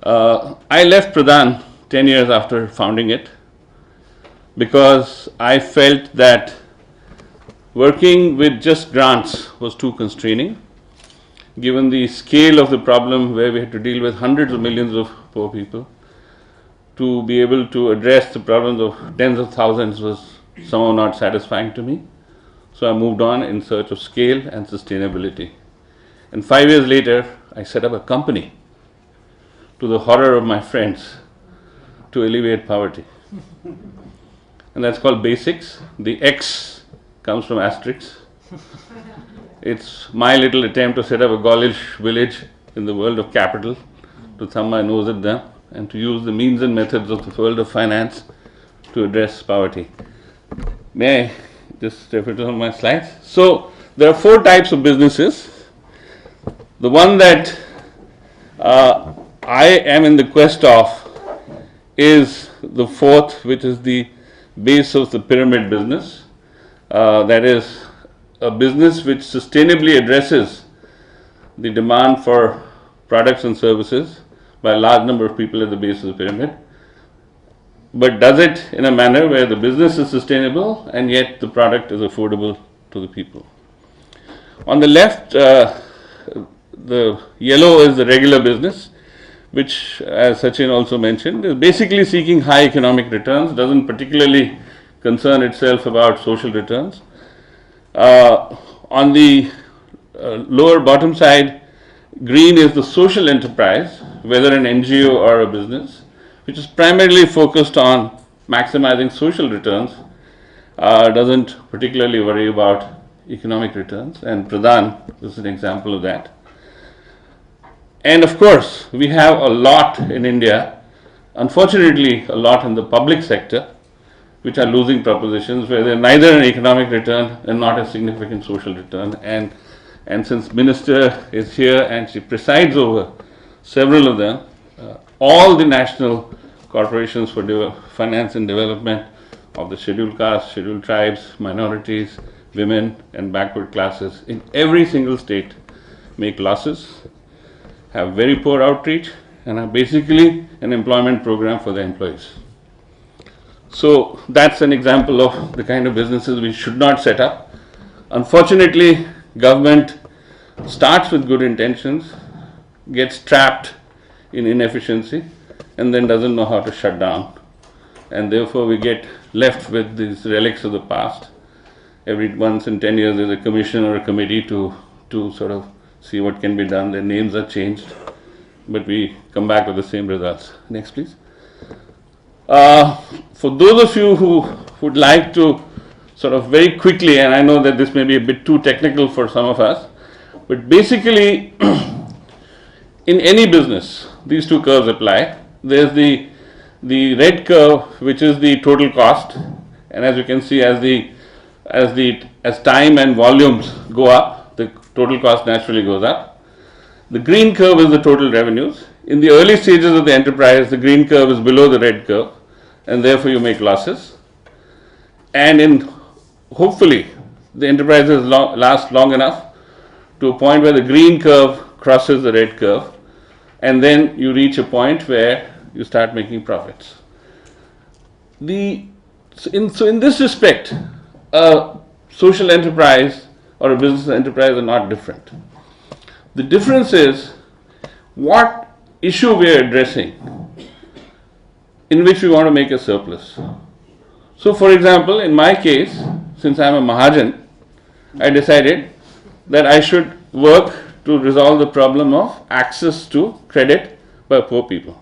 I left Pradhan 10 years after founding it because I felt that working with just grants was too constraining, given the scale of the problem where we had to deal with hundreds of millions of poor people. To be able to address the problems of tens of thousands was somehow not satisfying to me. So I moved on in search of scale and sustainability. And 5 years later, I set up a company, to the horror of my friends, to alleviate poverty. And that's called Basics. The X comes from Asterix. It's my little attempt to set up a Gaulish village in the world of capital, to thumb my nose at them, and to use the means and methods of the world of finance to address poverty. May I just refer to some of my slides? So, there are 4 types of businesses. The one that I am in the quest of is the 4th, which is the base of the pyramid business. That is a business which sustainably addresses the demand for products and services by a large number of people at the base of the pyramid, but does it in a manner where the business is sustainable and yet the product is affordable to the people. On the left, the yellow is the regular business, which, as Sachin also mentioned, is basically seeking high economic returns, doesn't particularly concern itself about social returns. On the lower bottom side, green is the social enterprise, whether an NGO or a business, which is primarily focused on maximizing social returns doesn't particularly worry about economic returns, and Pradhan is an example of that. And of course, we have a lot in India, unfortunately, a lot in the public sector, which are losing propositions where they're neither an economic return and not a significant social return. And since Minister is here and she presides over several of them, all the national corporations for finance and development of the scheduled castes, scheduled tribes, minorities, women and backward classes in every single state make losses, have very poor outreach, and are basically an employment program for their employees. So that's an example of the kind of businesses we should not set up. Unfortunately, government starts with good intentions, gets trapped in inefficiency, and then doesn't know how to shut down. And therefore we get left with these relics of the past. Every once in 10 years there's a commission or a committee to sort of see what can be done. Their names are changed, but we come back with the same results. Next, please. For those of you who would like to sort of very quickly, and I know that this may be a bit too technical for some of us, but basically in any business, these two curves apply. There's the red curve, which is the total cost, and as you can see, as time and volumes go up, the total cost naturally goes up. The green curve is the total revenues. In the early stages of the enterprise, the green curve is below the red curve, and therefore you make losses. And hopefully the enterprises last long enough to a point where the green curve crosses the red curve, and then you reach a point where you start making profits. So in this respect, a social enterprise or a business enterprise are not different. The difference is what issue we are addressing in which we want to make a surplus. So for example, in my case, since I am a Mahajan, I decided that I should work to resolve the problem of access to credit by poor people.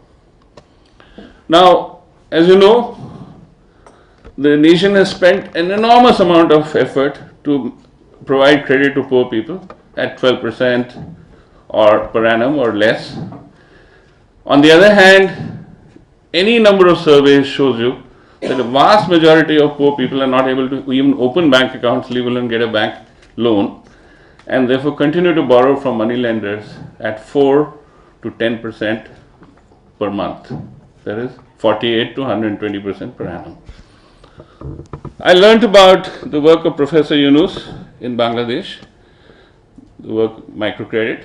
Now, as you know, the nation has spent an enormous amount of effort to provide credit to poor people at 12% or per annum or less. On the other hand, any number of surveys shows you that a vast majority of poor people are not able to even open bank accounts, let alone get a bank loan, and therefore continue to borrow from money lenders at 4 to 10% per month. That is 48 to 120% per annum. I learnt about the work of Professor Yunus in Bangladesh, the work microcredit,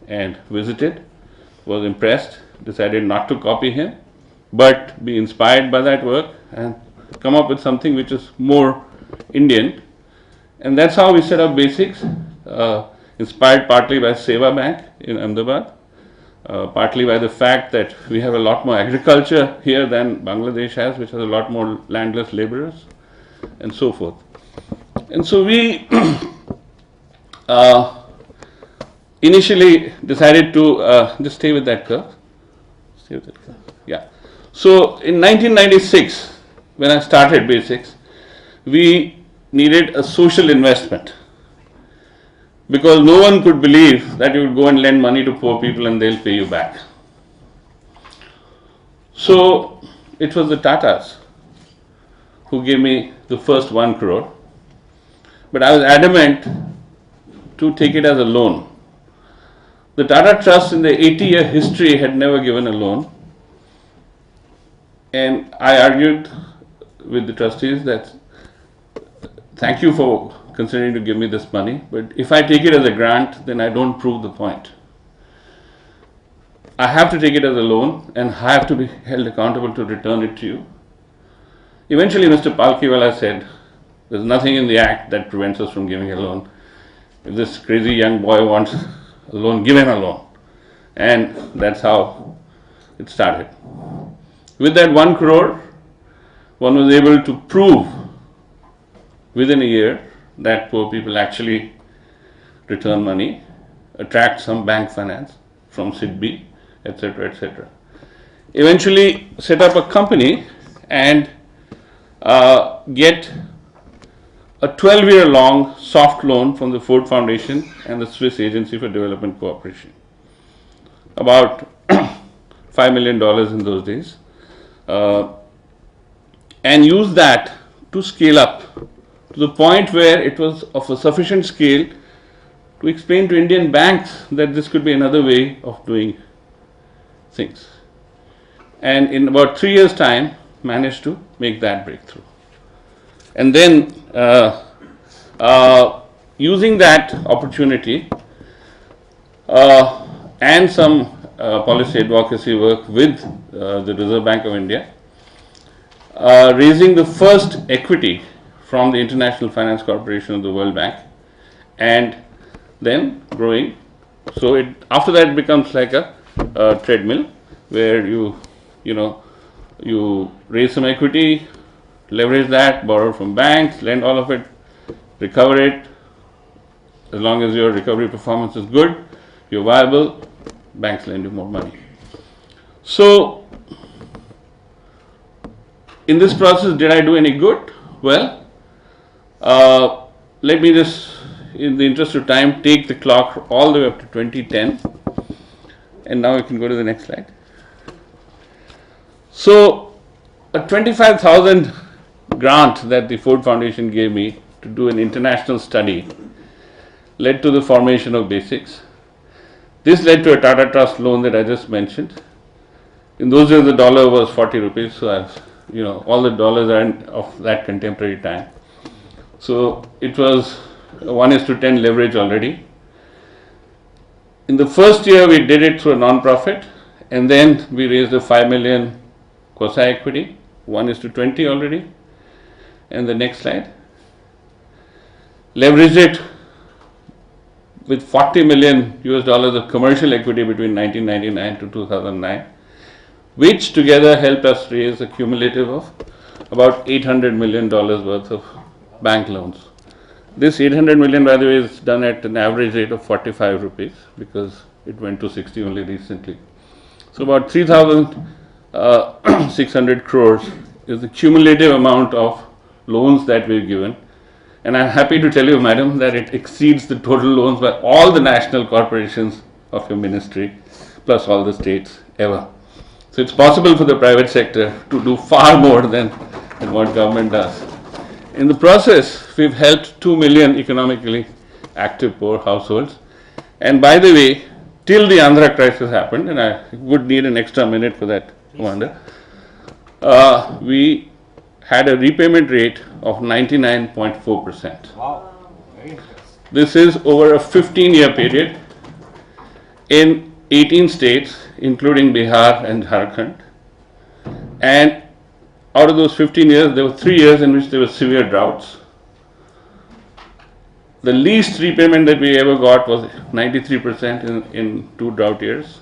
and visited, was impressed, decided not to copy him, but be inspired by that work and come up with something which is more Indian. And that's how we set up Basics, inspired partly by Seva Bank in Ahmedabad, partly by the fact that we have a lot more agriculture here than Bangladesh has, which has a lot more landless laborers, and so forth. And so we initially decided to just stay with that curve. Stay with that curve. Yeah. So in 1996, when I started Basics, we needed a social investment, because no one could believe that you would go and lend money to poor people and they'll pay you back. So it was the Tatas who gave me the first 1 crore, but I was adamant to take it as a loan. The Tata Trust in the 80-year history had never given a loan, and I argued with the trustees that thank you for considering to give me this money, but if I take it as a grant, then I don't prove the point. I have to take it as a loan and I have to be held accountable to return it to you. Eventually Mr. Palkhiwala said, there's nothing in the act that prevents us from giving a loan. If this crazy young boy wants a loan, give him a loan. And that's how it started. With that 1 crore, one was able to prove within a year that poor people actually return money, attract some bank finance from SIDBI, etc., etc. Eventually set up a company and get a 12-year long soft loan from the Ford Foundation and the Swiss Agency for Development Cooperation. About $5 million in those days. And used that to scale up to the point where it was of a sufficient scale to explain to Indian banks that this could be another way of doing things. And in about 3 years' time, managed to make that breakthrough. And then using that opportunity and some policy advocacy work with the Reserve Bank of India, raising the first equity from the International Finance Corporation of the World Bank, and then growing. So after that it becomes like a treadmill where you raise some equity, leverage that, borrow from banks, lend all of it, recover it. As long as your recovery performance is good, you're viable, banks lend you more money. So in this process, did I do any good? Well, let me just, in the interest of time, take the clock all the way up to 2010. And now we can go to the next slide. So a 25,000 grant that the Ford Foundation gave me to do an international study led to the formation of BASICS. This led to a Tata Trust loan that I just mentioned. In those days, the dollar was 40 rupees, so I was, all the dollars are of that contemporary time. So it was 1:10 leverage already. In the first year, we did it through a non-profit, and then we raised a 5 million quasi-equity, 1:20 already. And the next slide. Leveraged it with $40 million of commercial equity between 1999 to 2009, which together helped us raise a cumulative of about $800 million worth of bank loans. This 800 million, by the way, is done at an average rate of 45 rupees because it went to 60 only recently. So about 3,600 crores is the cumulative amount of loans that we've given. And I'm happy to tell you, madam, that it exceeds the total loans by all the national corporations of your ministry, plus all the states ever. So it's possible for the private sector to do far more than what government does. In the process, we've helped 2 million economically active poor households. And by the way, till the Andhra crisis happened, and I would need an extra minute for that, Commander, we had a repayment rate of 99.4%. Wow, very interesting. This is over a 15-year period in 18 states, including Bihar and Jharkhand. And out of those 15 years, there were 3 years in which there were severe droughts. The least repayment that we ever got was 93% in 2 drought years,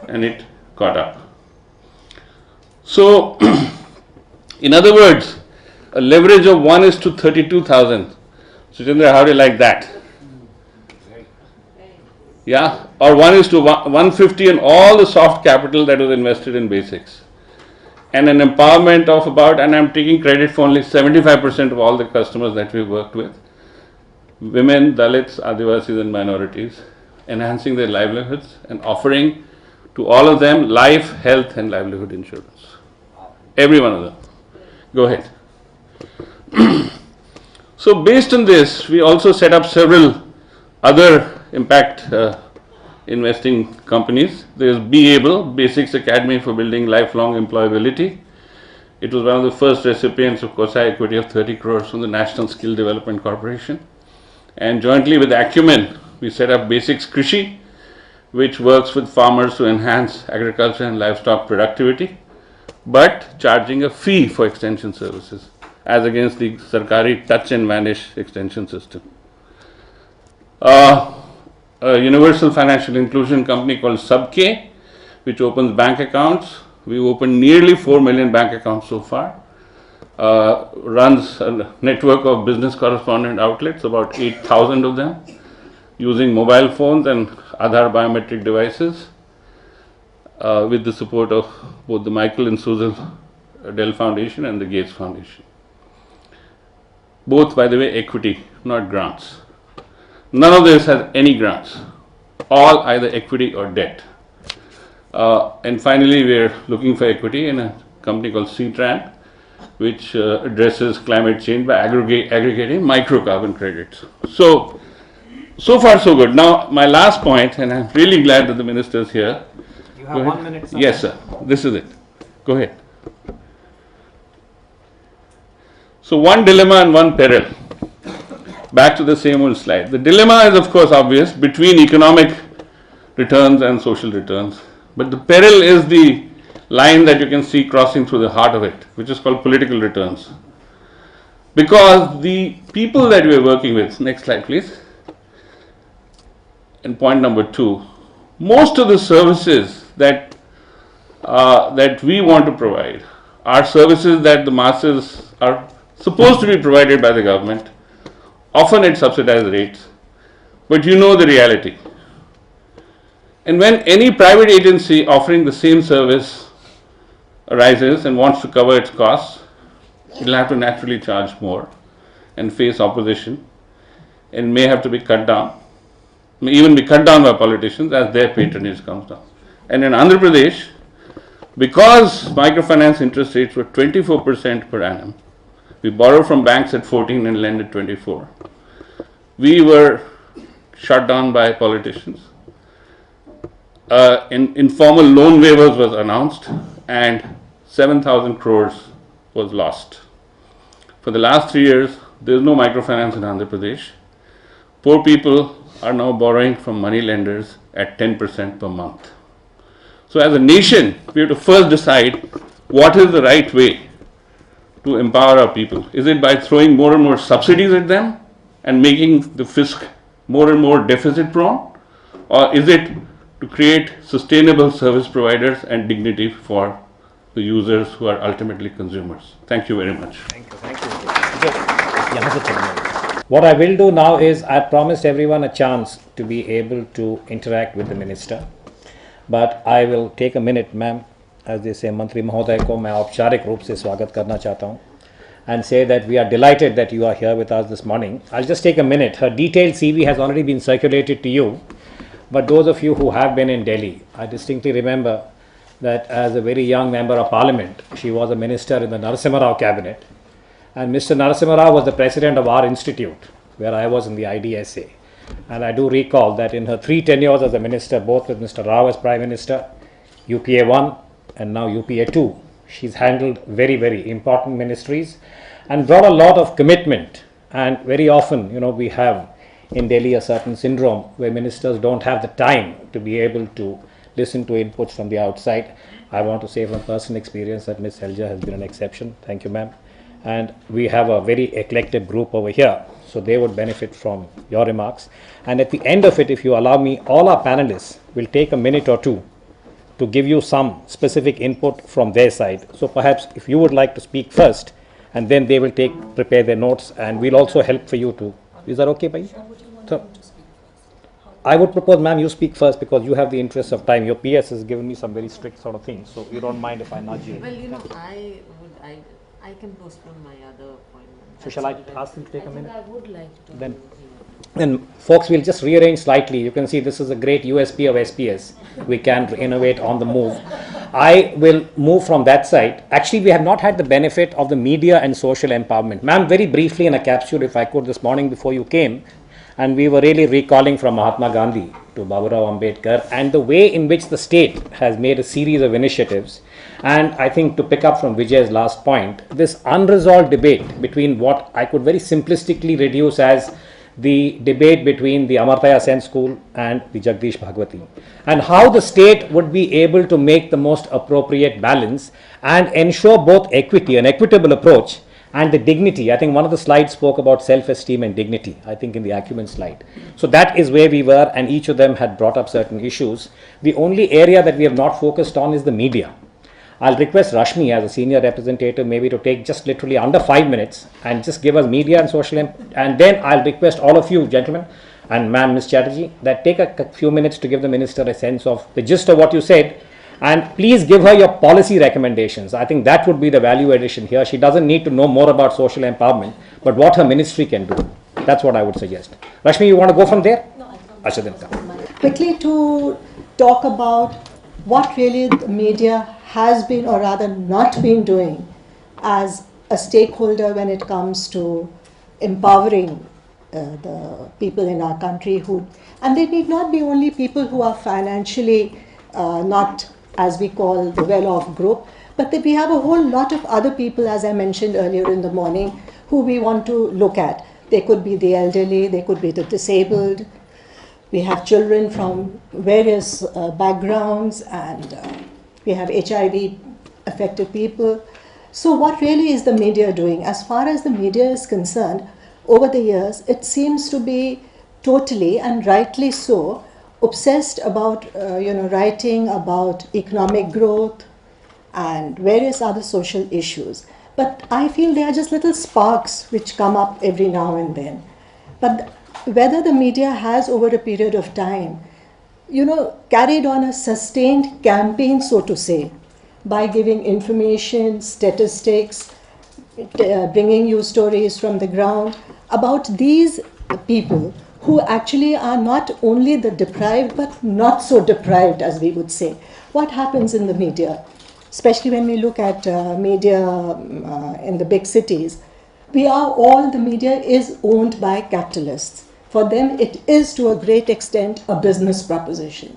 and it caught up. So, in other words, a leverage of 1:32,000. Sujendra, how do you like that? Yeah, or 1:150 and all the soft capital that was invested in BASICS. And an empowerment of about, and I'm taking credit for only 75% of all the customers that we've worked with, women, Dalits, Adivasis and minorities, enhancing their livelihoods and offering to all of them life, health and livelihood insurance. Every one of them. Go ahead. So based on this, we also set up several other impact investing companies. There is Be Able, BASICS Academy for Building Lifelong Employability. It was one of the first recipients of quasi-equity of 30 crores from the National Skill Development Corporation. And jointly with Acumen, we set up BASICS Krishi, which works with farmers to enhance agriculture and livestock productivity, but charging a fee for extension services, as against the Sarkari touch and vanish extension system. A universal financial inclusion company called SubK, which opens bank accounts. We've opened nearly 4 million bank accounts so far. Runs a network of business correspondent outlets, about 8,000 of them, using mobile phones and Aadhaar biometric devices, with the support of both the Michael and Susan Dell Foundation and the Gates Foundation. both, by the way, equity, not grants. None of this has any grants, all either equity or debt. And finally, we are looking for equity in a company called CTRAN, which addresses climate change by aggregating microcarbon credits. So far so good. Now, my last point, and I'm really glad that the minister is here. You have 1 minute. Yes, sir. This is it. Go ahead. So, one dilemma and one peril. Back to the same old slide. The dilemma is, of course, obvious between economic returns and social returns. But the peril is the line that you can see crossing through the heart of it, which is called political returns. Because the people that we are working with, next slide please, and point number 2, most of the services that we want to provide are services that the masses are supposed to be provided by the government, often at subsidized rates, but you know the reality. And when any private agency offering the same service arises and wants to cover its costs, it will have to naturally charge more and face opposition and may have to be cut down, may even be cut down by politicians as their patronage comes down. And in Andhra Pradesh, because microfinance interest rates were 24% per annum, we borrow from banks at 14 and lend at 24. We were shut down by politicians. Informal loan waivers was announced and 7,000 crores was lost. For the last 3 years, there is no microfinance in Andhra Pradesh. Poor people are now borrowing from money lenders at 10% per month. So as a nation, we have to first decide what is the right way to empower our people. Is it by throwing more and more subsidies at them and making the fisc more and more deficit prone? Or is it to create sustainable service providers and dignity for the users who are ultimately consumers? Thank you very much. Thank you. What I will do now is I promised everyone a chance to be able to interact with the minister. But I will take a minute, ma'am, as they say, Mantri Mahoday ko main aupcharik roop se swagat karna chahta hu, and say that we are delighted that you are here with us this morning. I'll just take a minute. Her detailed CV has already been circulated to you, but those of you who have been in Delhi, I distinctly remember that as a very young member of parliament, she was a minister in the Narasimha Rao cabinet, and Mr. Narasimha Rao was the president of our institute, where I was in the IDSA. And I do recall that in her 3 tenures as a minister, both with Mr. Rao as Prime Minister, UPA 1 and now UPA 2, she's handled very, very important ministries and brought a lot of commitment. And very often, we have in Delhi a certain syndrome where ministers don't have the time to be able to listen to inputs from the outside. I want to say from personal experience that Ms. Selja has been an exception. Thank you, ma'am. And we have a very eclectic group over here, so they would benefit from your remarks. And at the end of it, if you allow me, all our panelists will take a minute or two to give you some specific input from their side. So perhaps if you would like to speak first, and then they will prepare their notes, and we'll also help for you to. Is that okay, Bhai? So, I would propose, ma'am, you speak first because you have the interest of time. Your PS has given me some very strict sort of things, so you don't mind if I nudge you. Well, I can postpone my other appointment. So shall I ask them to take a minute? I would like to. Then folks, we'll just rearrange slightly. You can see this is a great USP of SPS. We can innovate on the move. I will move from that side. Actually, we have not had the benefit of the media and social empowerment. Ma'am, very briefly in a capsule, if I could, this morning before you came, and we were really recalling from Mahatma Gandhi to Baburao Ambedkar and the way in which the state has made a series of initiatives. And I think to pick up from Vijay's last point, this unresolved debate between what I could very simplistically reduce as the debate between the Amartya Sen School and the Jagdish Bhagwati, and how the state would be able to make the most appropriate balance and ensure both equity, an equitable approach, and the dignity. I think one of the slides spoke about self-esteem and dignity, I think in the acumen slide. So that is where we were, and each of them had brought up certain issues. The only area that we have not focused on is the media. I'll request Rashmi as a senior representative maybe to take just literally under 5 minutes and just give us media and social, and then I'll request all of you gentlemen and ma'am, Ms. Chatterjee, that take a few minutes to give the minister a sense of the gist of what you said, And please give her your policy recommendations. I think that would be the value addition here. She doesn't need to know more about social empowerment, but what her ministry can do. That's what I would suggest. Rashmi, you want to go from there? No, Asha, then come. Quickly to talk about what really the media has been, or rather not been doing as a stakeholder when it comes to empowering the people in our country and they need not be only people who are financially not, as we call, the well-off group, but we have a whole lot of other people, as I mentioned earlier in the morning, who we want to look at. They could be the elderly, they could be the disabled. We have children from various backgrounds, and we have HIV affected people. So what really is the media doing? As far as the media is concerned, over the years, it seems to be totally, and rightly so, obsessed about writing about economic growth and various other social issues. But I feel they are just little sparks which come up every now and then. But whether the media has, over a period of time, carried on a sustained campaign, so to say, by giving information, statistics, bringing you stories from the ground about these people who actually are not only the deprived but not so deprived, as we would say. What happens in the media, especially when we look at media in the big cities? The media is owned by capitalists. For them, it is to a great extent a business proposition.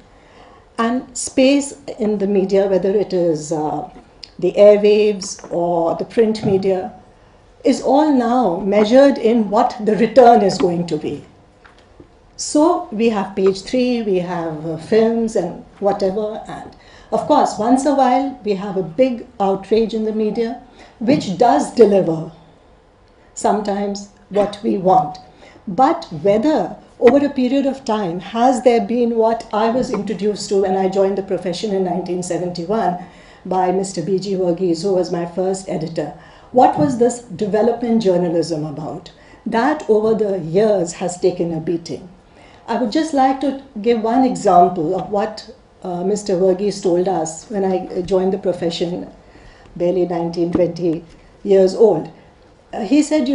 And space in the media, whether it is the airwaves or the print media, is all now measured in what the return is going to be. So we have page 3, we have films and whatever, and of course once a while we have a big outrage in the media which does deliver sometimes what we want. But whether over a period of time has there been what I was introduced to when I joined the profession in 1971 by Mr. B.G. Verghese, who was my first editor. What was this development journalism about? That over the years has taken a beating. I would just like to give one example of what Mr. Verghese told us when I joined the profession, barely 19, 20 years old. He said,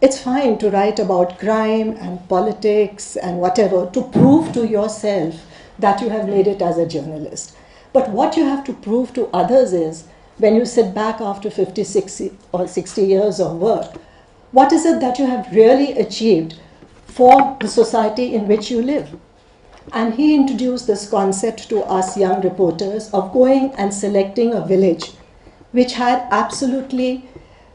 it's fine to write about crime and politics and whatever to prove to yourself that you have made it as a journalist. But what you have to prove to others is, when you sit back after 50, 60 or 60 years of work, what is it that you have really achieved for the society in which you live? And he introduced this concept to us young reporters of going and selecting a village which had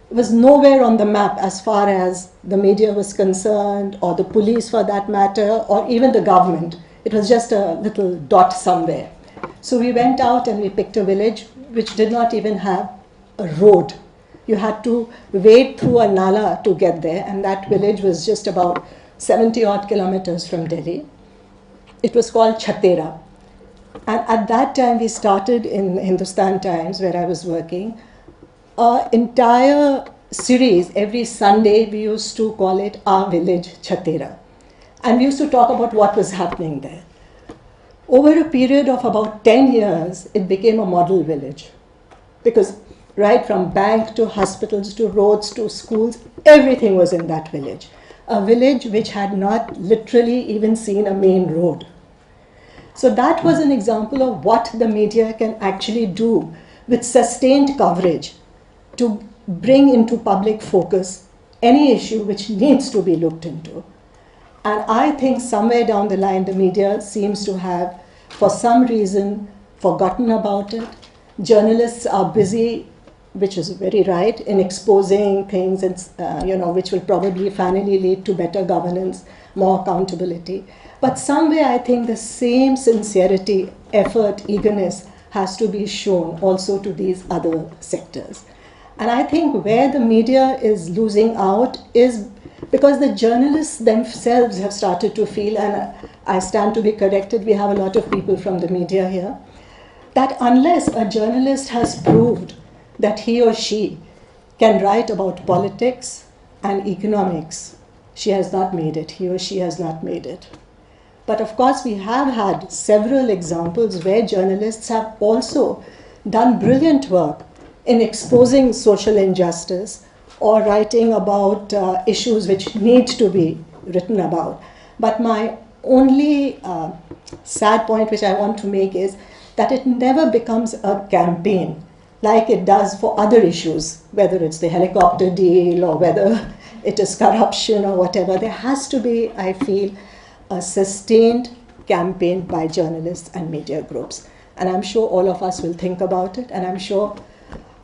was nowhere on the map as far as the media was concerned, or the police for that matter, or even the government. It was just a little dot somewhere. So we went out and we picked a village which did not even have a road. You had to wade through a nala to get there, and that village was just about 70 odd kilometers from Delhi. It was called Chatera. And at that time we started in Hindustan Times, where I was working, an entire series. Every Sunday we used to call it Our Village Chatera. And we used to talk about what was happening there. Over a period of about 10 years, it became a model village. Because right from bank to hospitals to roads to schools, everything was in that village. A village which had not literally even seen a main road. So that was an example of what the media can actually do with sustained coverage to bring into public focus any issue which needs to be looked into. And I think somewhere down the line, the media seems to have, for some reason, forgotten about it. Journalists are busy, which is very right, in exposing things, and, which will probably finally lead to better governance, more accountability. But somewhere I think the same sincerity, effort, eagerness has to be shown also to these other sectors. And I think where the media is losing out is because the journalists themselves have started to feel, and I stand to be corrected, we have a lot of people from the media here, that unless a journalist has proved that he or she can write about politics and economics, she has not made it, he or she has not made it. But of course, we have had several examples where journalists have also done brilliant work in exposing social injustice or writing about issues which need to be written about. But my only sad point which I want to make is that it never becomes a campaign like it does for other issues, whether it's the helicopter deal or whether it is corruption or whatever. There has to be, I feel, a sustained campaign by journalists and media groups. And I'm sure all of us will think about it, and I'm sure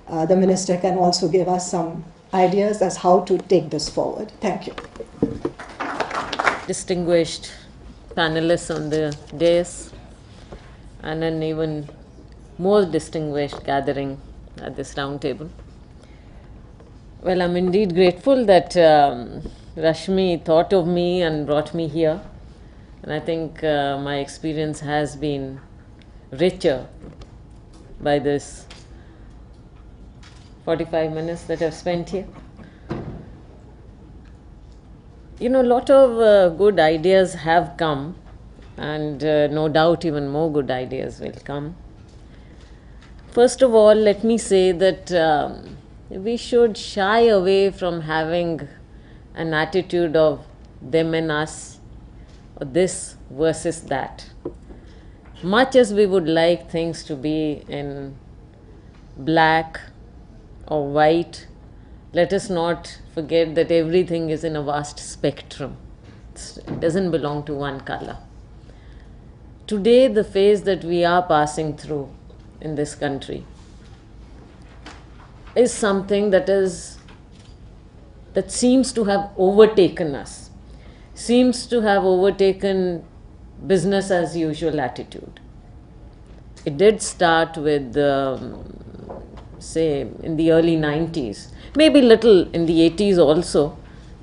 the Minister can also give us some ideas as how to take this forward. Thank you. Distinguished panelists on the dais, and an even more distinguished gathering at this round table. Well, I'm indeed grateful that Rashmi thought of me and brought me here, and I think my experience has been richer by this 45 minutes that I've spent here. You know, a lot of good ideas have come, and no doubt even more good ideas will come. First of all, let me say that we should shy away from having an attitude of them and us, or this versus that. Much as we would like things to be in black or white, let us not forget that everything is in a vast spectrum. It doesn't belong to one color. Today, the phase that we are passing through in this country is something that seems to have overtaken us, seems to have overtaken business as usual attitude. It did start with, say, in the early 90s, maybe little in the 80s also,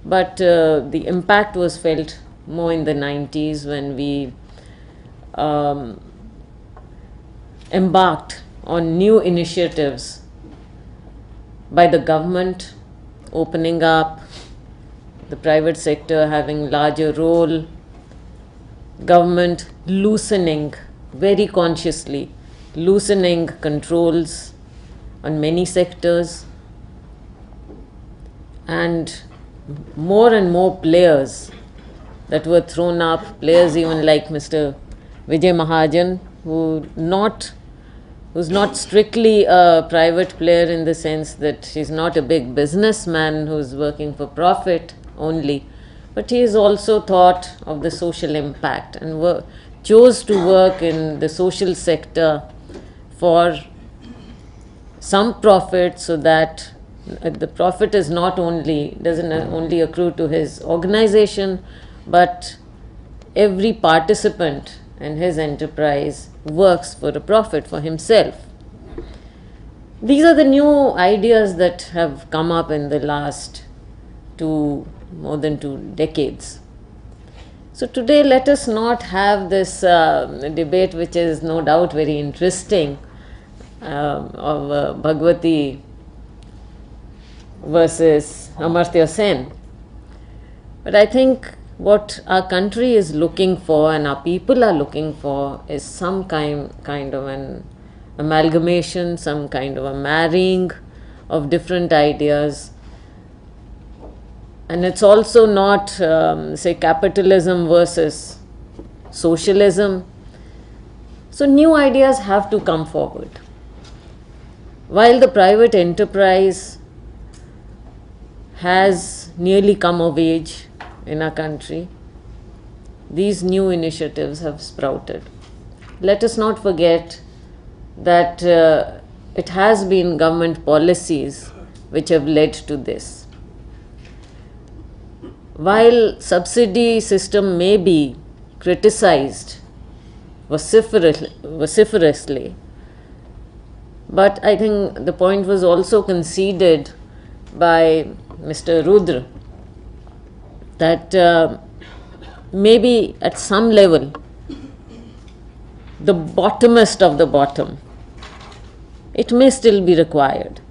but the impact was felt more in the 90s when we embarked on new initiatives by the government, opening up, the private sector having larger role, government loosening, very consciously loosening controls on many sectors, and more players that were thrown up, players even like Mr. Vijay Mahajan, who's not strictly a private player in the sense that he's not a big businessman who's working for profit only, but he has also thought of the social impact and chose to work in the social sector for some profit, so that the profit is doesn't only accrue to his organization, but every participant in his enterprise works for a profit for himself. These are the new ideas that have come up in the last more than 2 decades. So today, let us not have this debate, which is no doubt very interesting, of Bhagwati versus Amartya Sen. But I think what our country is looking for and our people are looking for is some kind of an amalgamation, some kind of a marrying of different ideas. And it's also not, say, capitalism versus socialism. So new ideas have to come forward. While the private enterprise has nearly come of age in our country, these new initiatives have sprouted. Let us not forget that it has been government policies which have led to this. While subsidy system may be criticized vociferously, but I think the point was also conceded by Mr. Rudra that maybe at some level, the bottomest of the bottom, it may still be required.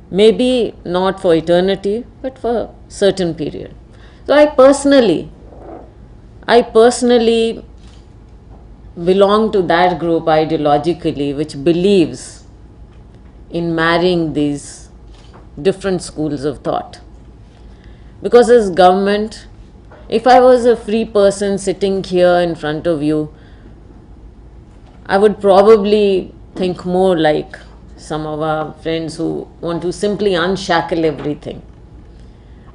Maybe not for eternity, but for a certain period. So I personally I personally belong to that group ideologically which believes in marrying these different schools of thought. Because as government, if I was a free person sitting here in front of you, I would probably think more like some of our friends who want to simply unshackle everything.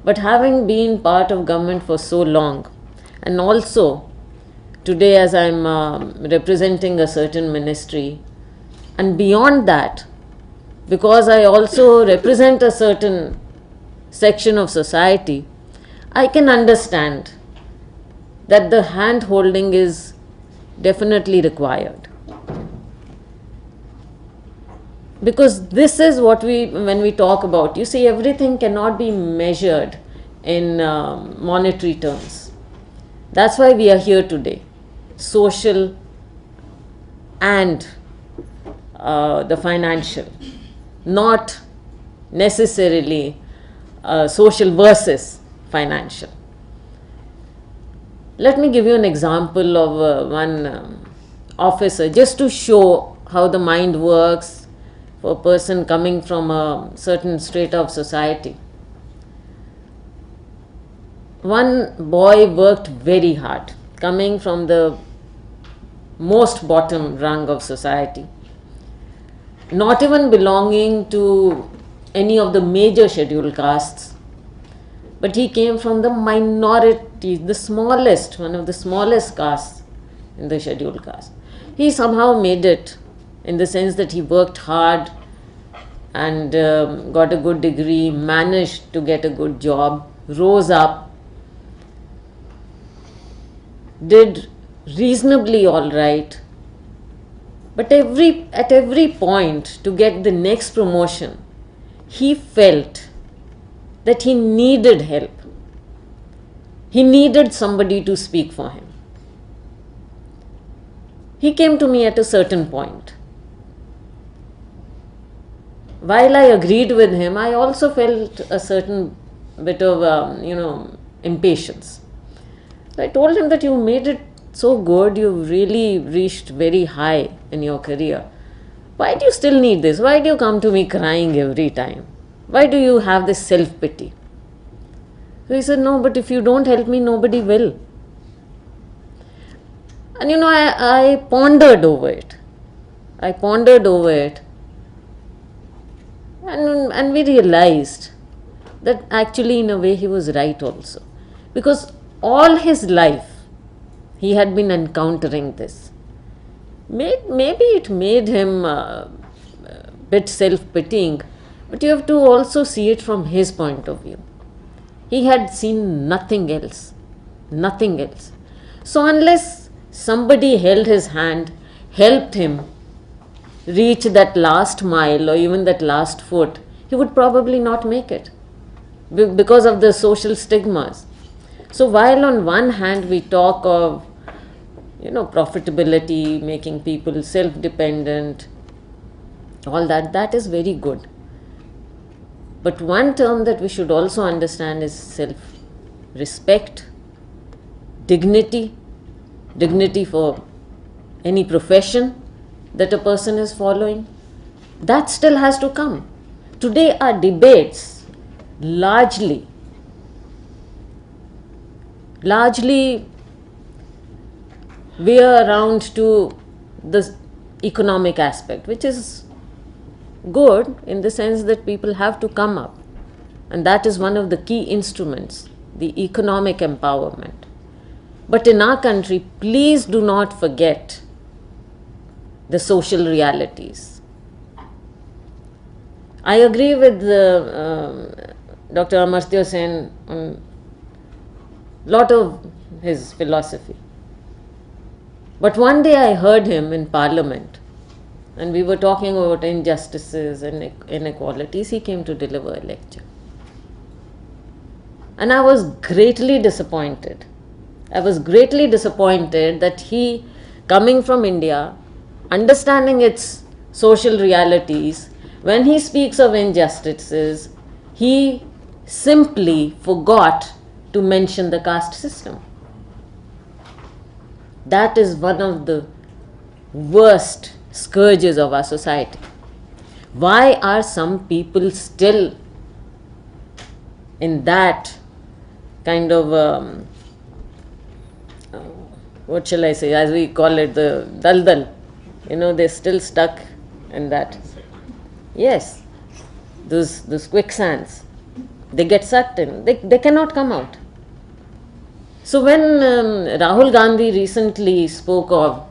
But having been part of government for so long, and also today as I'm representing a certain ministry, and beyond that, because I also represent a certain section of society, I can understand that the hand holding is definitely required. Because this is what when we talk about, you see, everything cannot be measured in monetary terms. That's why we are here today, social and the financial, not necessarily social versus financial. Let me give you an example of one officer, just to show how the mind works for a person coming from a certain strata of society. One boy worked very hard, coming from the most bottom rung of society, not even belonging to any of the major scheduled castes, but he came from the minority, the smallest, one of the smallest castes in the scheduled caste. He somehow made it, in the sense that he worked hard and got a good degree, managed to get a good job, rose up, did reasonably all right, but at every point to get the next promotion, he felt that he needed help. He needed somebody to speak for him. He came to me at a certain point. While I agreed with him, I also felt a certain bit of, impatience. I told him that you made it so good, you really reached very high in your career. Why do you still need this? Why do you come to me crying every time? Why do you have this self-pity? So he said, no, but if you don't help me, nobody will. And I pondered over it. And we realized that actually in a way he was right also. Because all his life he had been encountering this. Maybe it made him a bit self-pitying, but you have to also see it from his point of view. He had seen nothing else. So unless somebody held his hand, helped him reach that last mile or even that last foot, he would probably not make it because of the social stigmas. So while on one hand we talk of profitability, making people self-dependent, all that is very good. But one term that we should also understand is self-respect, dignity for any profession that a person is following. That still has to come. Today our debates largely veer around to the economic aspect, which is good in the sense that people have to come up, and that is one of the key instruments, the economic empowerment. But in our country, please do not forget the social realities. I agree with Dr. Amartya Sen on a lot of his philosophy. But one day I heard him in Parliament, and we were talking about injustices and inequalities. He came to deliver a lecture. And I was greatly disappointed. That he, coming from India, understanding its social realities, when he speaks of injustices, he simply forgot to mention the caste system. That is one of the worst scourges of our society. Why are some people still in that kind of, what shall I say, as we call it, the daldal? They're still stuck in that. Yes, those quicksands, they get sucked in, they cannot come out. So when Rahul Gandhi recently spoke of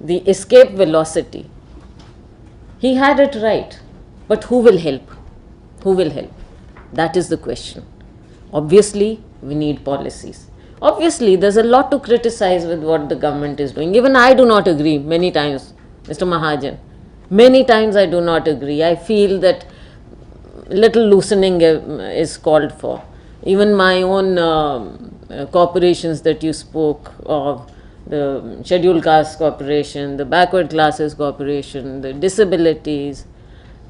the escape velocity, he had it right. But who will help? Who will help? That is the question. Obviously, we need policies. Obviously, there's a lot to criticize with what the government is doing. Even I do not agree many times, Mr. Mahajan. Many times I do not agree. I feel that little loosening is called for. Even my own corporations that you spoke of, the Scheduled Caste Corporation, the Backward Classes Corporation, the Disabilities,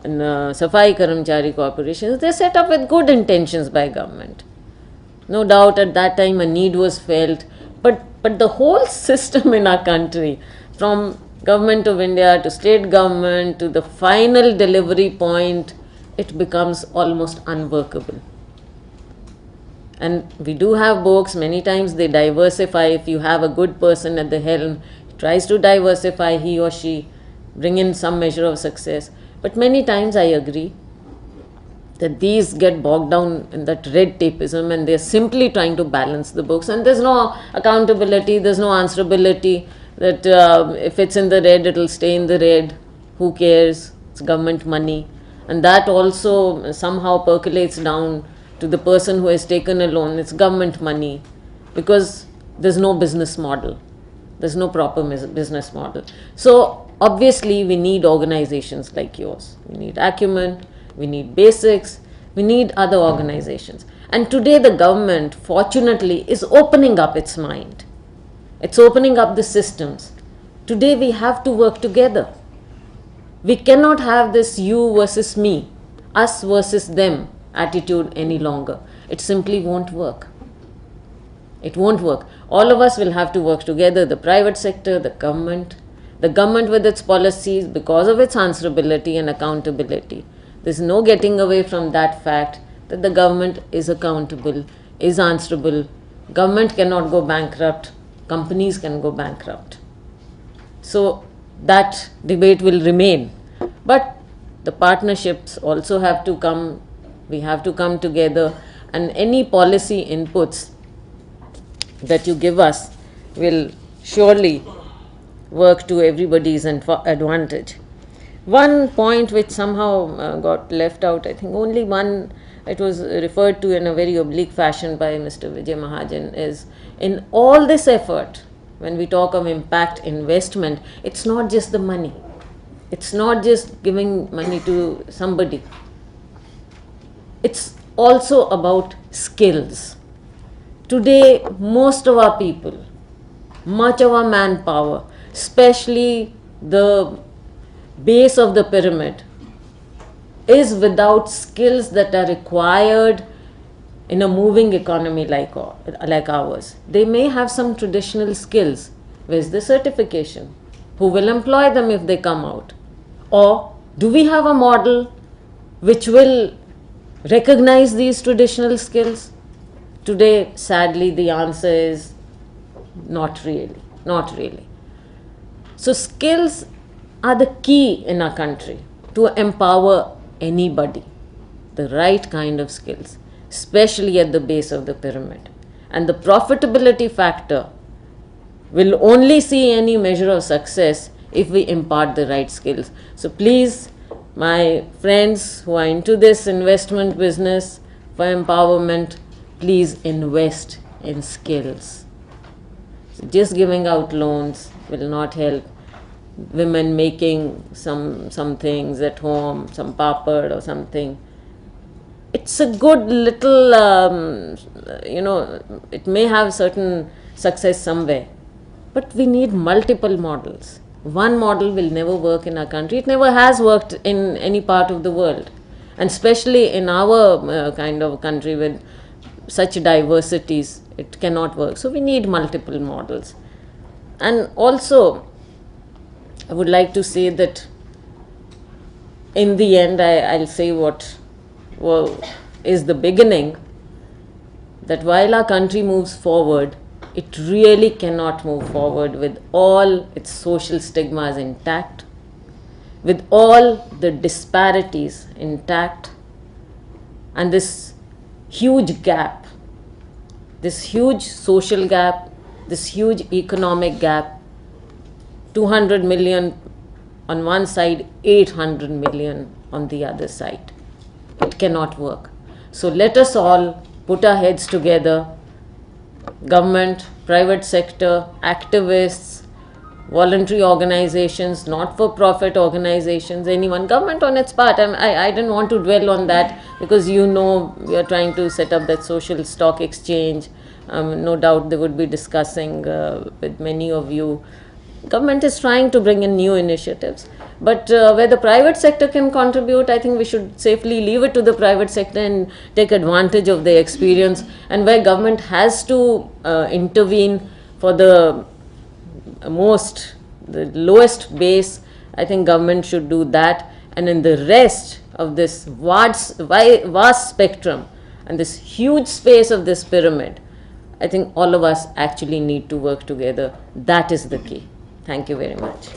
and Safai Karamchari Corporations, they're set up with good intentions by government. No doubt at that time a need was felt, but the whole system in our country, from Government of India to state government to the final delivery point, it becomes almost unworkable. And we do have books, many times they diversify. If you have a good person at the helm, he tries to diversify, he or she, bring in some measure of success. But many times I agree that these get bogged down in that red tapeism, and they're simply trying to balance the books, and there's no accountability, there's no answerability, that if it's in the red, it'll stay in the red, who cares, it's government money. And that also somehow percolates down to the person who has taken a loan, it's government money, because there's no business model, there's no proper business model. So obviously we need organizations like yours, we need Acumen, we need Basics, we need other organizations. And today the government, fortunately, is opening up its mind. It's opening up the systems. Today we have to work together. We cannot have this you versus me, us versus them attitude any longer. It simply won't work. It won't work. All of us will have to work together, the private sector, the government with its policies, because of its answerability and accountability. There's no getting away from that fact that the government is accountable, is answerable. Government cannot go bankrupt, companies can go bankrupt. So that debate will remain. But the partnerships also have to come, we have to come together, and any policy inputs that you give us will surely work to everybody's advantage. One point which somehow got left out, I think only one, it was referred to in a very oblique fashion by Mr. Vijay Mahajan, is in all this effort, when we talk of impact investment, it's not just the money. It's not just giving money to somebody. It's also about skills. Today, most of our people, much of our manpower, especially the base of the pyramid, is without skills that are required in a moving economy like ours. They may have some traditional skills. Where's the certification? Who will employ them if they come out? Or do we have a model which will recognize these traditional skills? Today, sadly, the answer is not really, not really. So skills are the key in our country to empower anybody, the right kind of skills, especially at the base of the pyramid. And the profitability factor will only see any measure of success if we impart the right skills. So please, my friends who are into this investment business for empowerment, please invest in skills. So just giving out loans will not help. Women making some things at home, some papad or something, it's a good little, it may have certain success somewhere, but we need multiple models. One model will never work in our country. It never has worked in any part of the world, and especially in our kind of country with such diversities, it cannot work. So we need multiple models. And also, I would like to say that in the end, I'll say what is the beginning, that while our country moves forward, it really cannot move forward with all its social stigmas intact, with all the disparities intact, and this huge gap, this huge social gap, this huge economic gap, 200 million on one side, 800 million on the other side. It cannot work. So let us all put our heads together, government, private sector, activists, voluntary organizations, not-for-profit organizations, anyone, government on its part. I didn't want to dwell on that because we are trying to set up that social stock exchange. No doubt they would be discussing with many of you. Government is trying to bring in new initiatives, but where the private sector can contribute, I think we should safely leave it to the private sector and take advantage of their experience. And where government has to intervene for the lowest base, I think government should do that. And in the rest of this vast spectrum and this huge space of this pyramid, I think all of us actually need to work together. That is the key. Thank you very much.